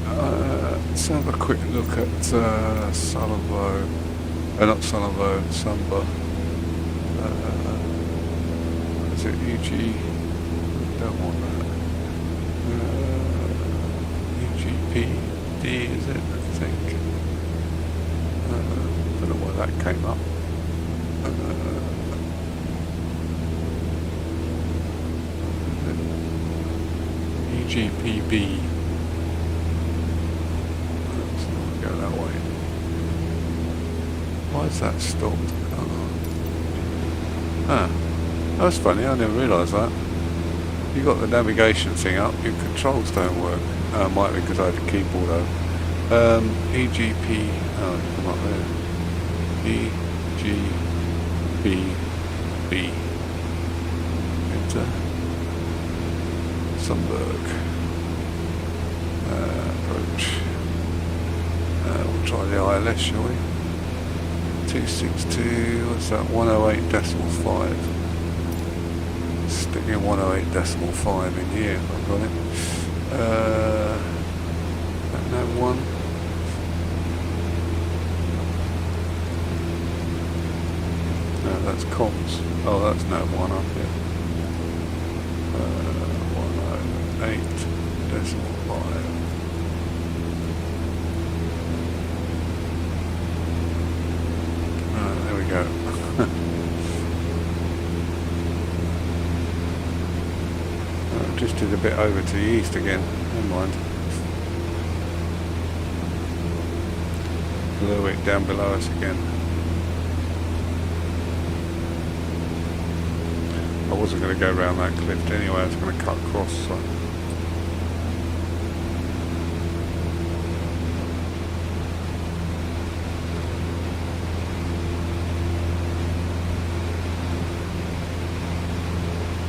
S1: let's have a quick look at Scalaway, not Scalaway, Samba. Is it UG? Don't want that. UGPD, is it? I think. Don't know why that came up. UGPB. Go that way. Why is that stopped? That's funny, I never realised that. You got the navigation thing up, your controls don't work. Might be because I had a keyboard though. EGP, come up there. EGPB. Enter. Sunberg. Approach. We'll try the ILS, shall we? 262, what's that? 108.5. Stick in 108.5 in here if I've got it. That one. No, that's comms. Oh, that's no one up here. 108.5. There we go. Just did a bit over to the east again. Never mind. A little bit down below us again. I wasn't going to go around that cliff anyway. I was going to cut across. So.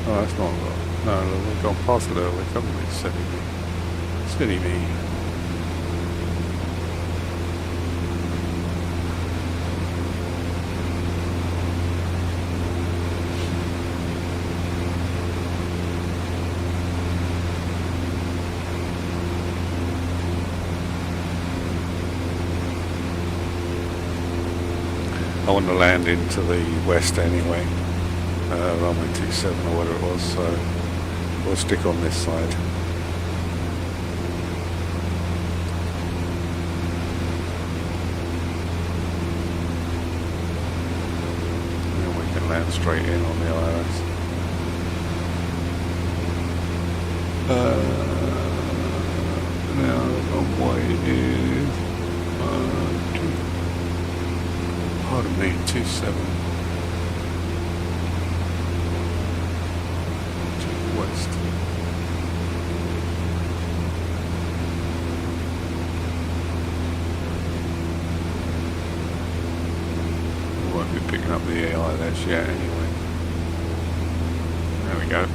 S1: Oh, that's not right. No, we've gone past it early, haven't we? Silly me. Silly me. I want to land into the west anyway. Runway 27 or whatever it was, so we'll stick on this side. And we can land straight in on the ILS. Now the runway is pardon me, 27. West. We won't be picking up the ILS yet anyway. There we go.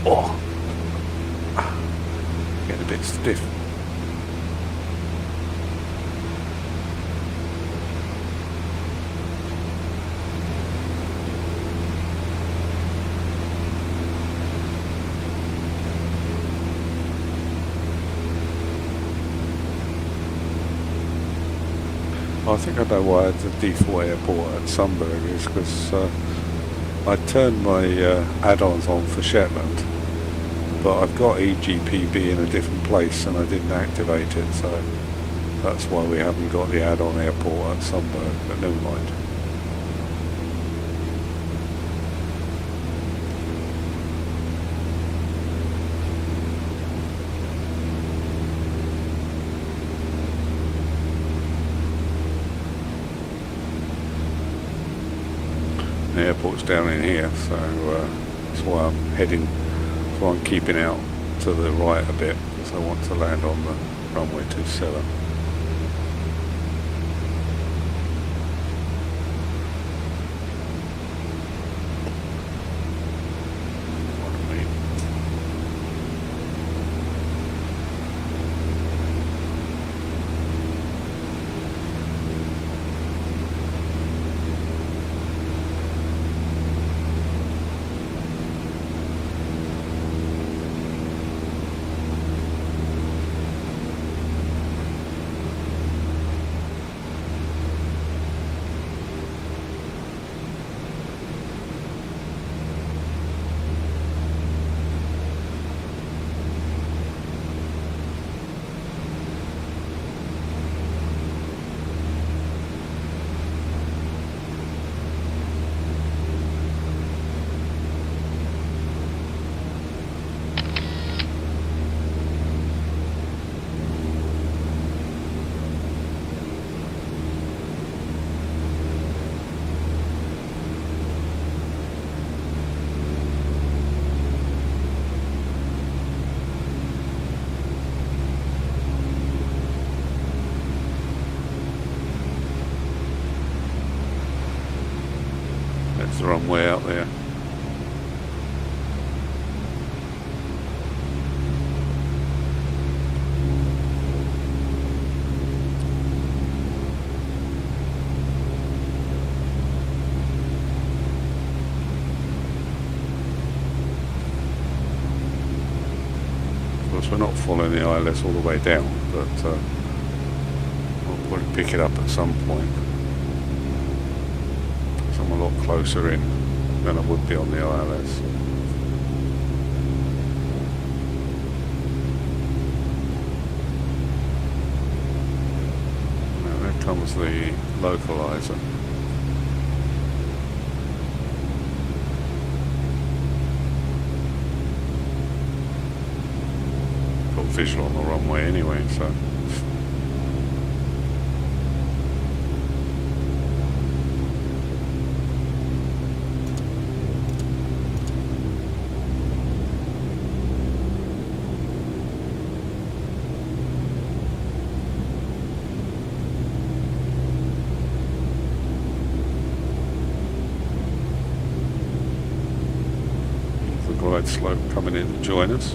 S1: Oh, getting a bit stiff. I think I know why the default airport at Sunburg is because I turned my add-ons on for Shetland, but I've got EGPB in a different place and I didn't activate it, so that's why we haven't got the add-on airport at Sunburg, but never mind. The airport's down in here, so that's why I'm heading, that's why I'm keeping out to the right a bit, because I want to land on the runway 27. That's the runway out there. Of course, we're not following the ILS all the way down, but we'll probably pick it up at some point. I'm a lot closer in than I would be on the ILS. Now there comes the localizer. Got visual on the runway anyway, so. Glide slope coming in to join us.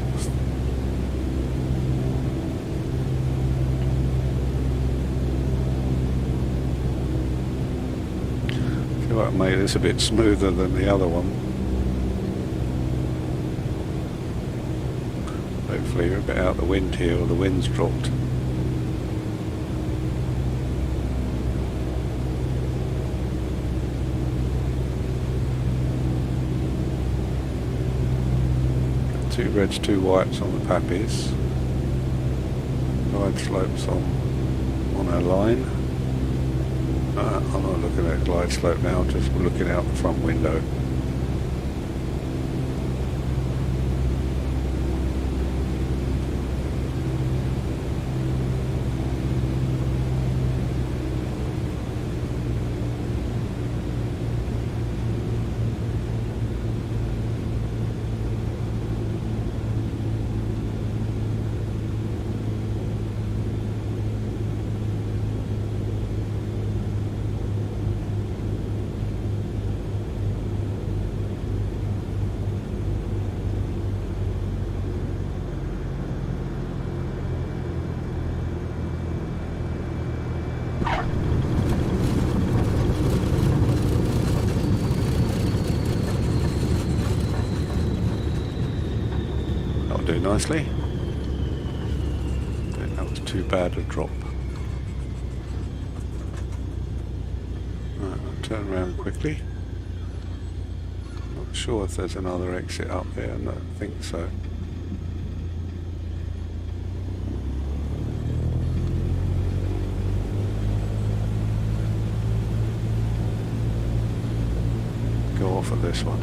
S1: I feel like I made this a bit smoother than the other one. Hopefully we're a bit out of the wind here, or the wind's dropped. Two reds, two whites on the pappies. Glide slopes on our line. I'm not looking at glide slope now, just looking out the front window. Do nicely. That was too bad a drop. turn around quickly. Not sure if there's another exit up there. I don't think so. Go off at this one.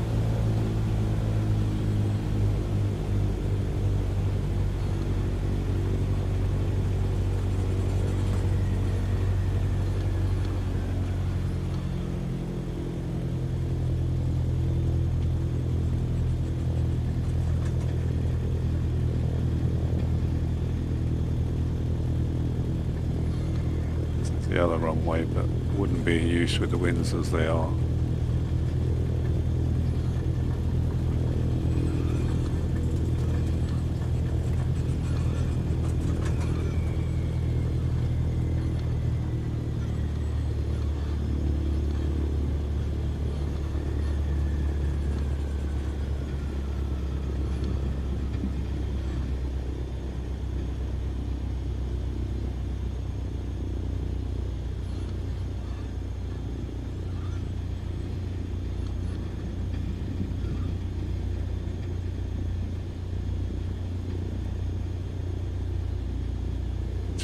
S1: The other runway, but wouldn't be in use with the winds as they are.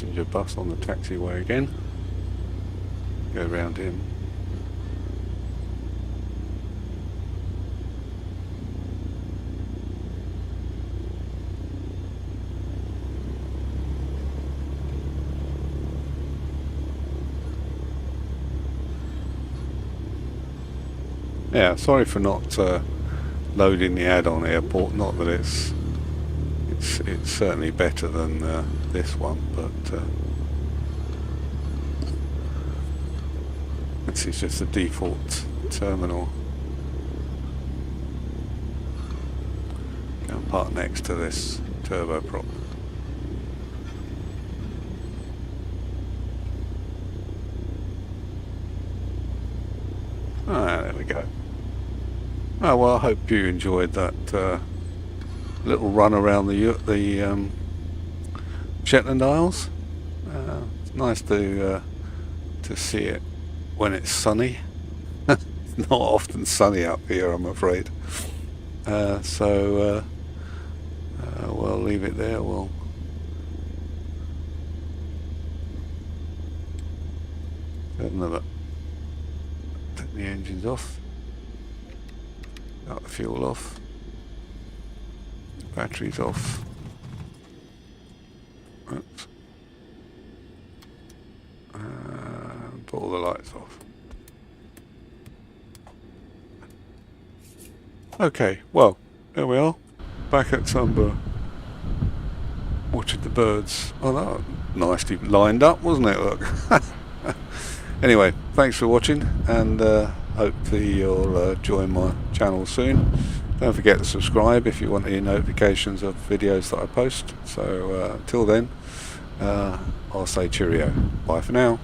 S1: Passenger bus on the taxiway again. Go round him. Yeah, sorry for not loading the add-on airport. Not that it's certainly better than this one, but this is just the default terminal. Go and park next to this turboprop. Ah, there we go. Oh well, I hope you enjoyed that little run around the Shetland Isles. It's nice to see it when it's sunny. It's not often sunny up here, I'm afraid. So we'll leave it there. We'll take the engines off, cut the fuel off. Batteries off. Oops. And put all the lights off. Okay, well, there we are. Back at Sunburn. Watching the birds. Oh, that was nicely lined up, wasn't it? Look. Anyway, thanks for watching, and hopefully you'll join my channel soon. Don't forget to subscribe if you want any notifications of videos that I post. So till then, I'll say cheerio. Bye for now.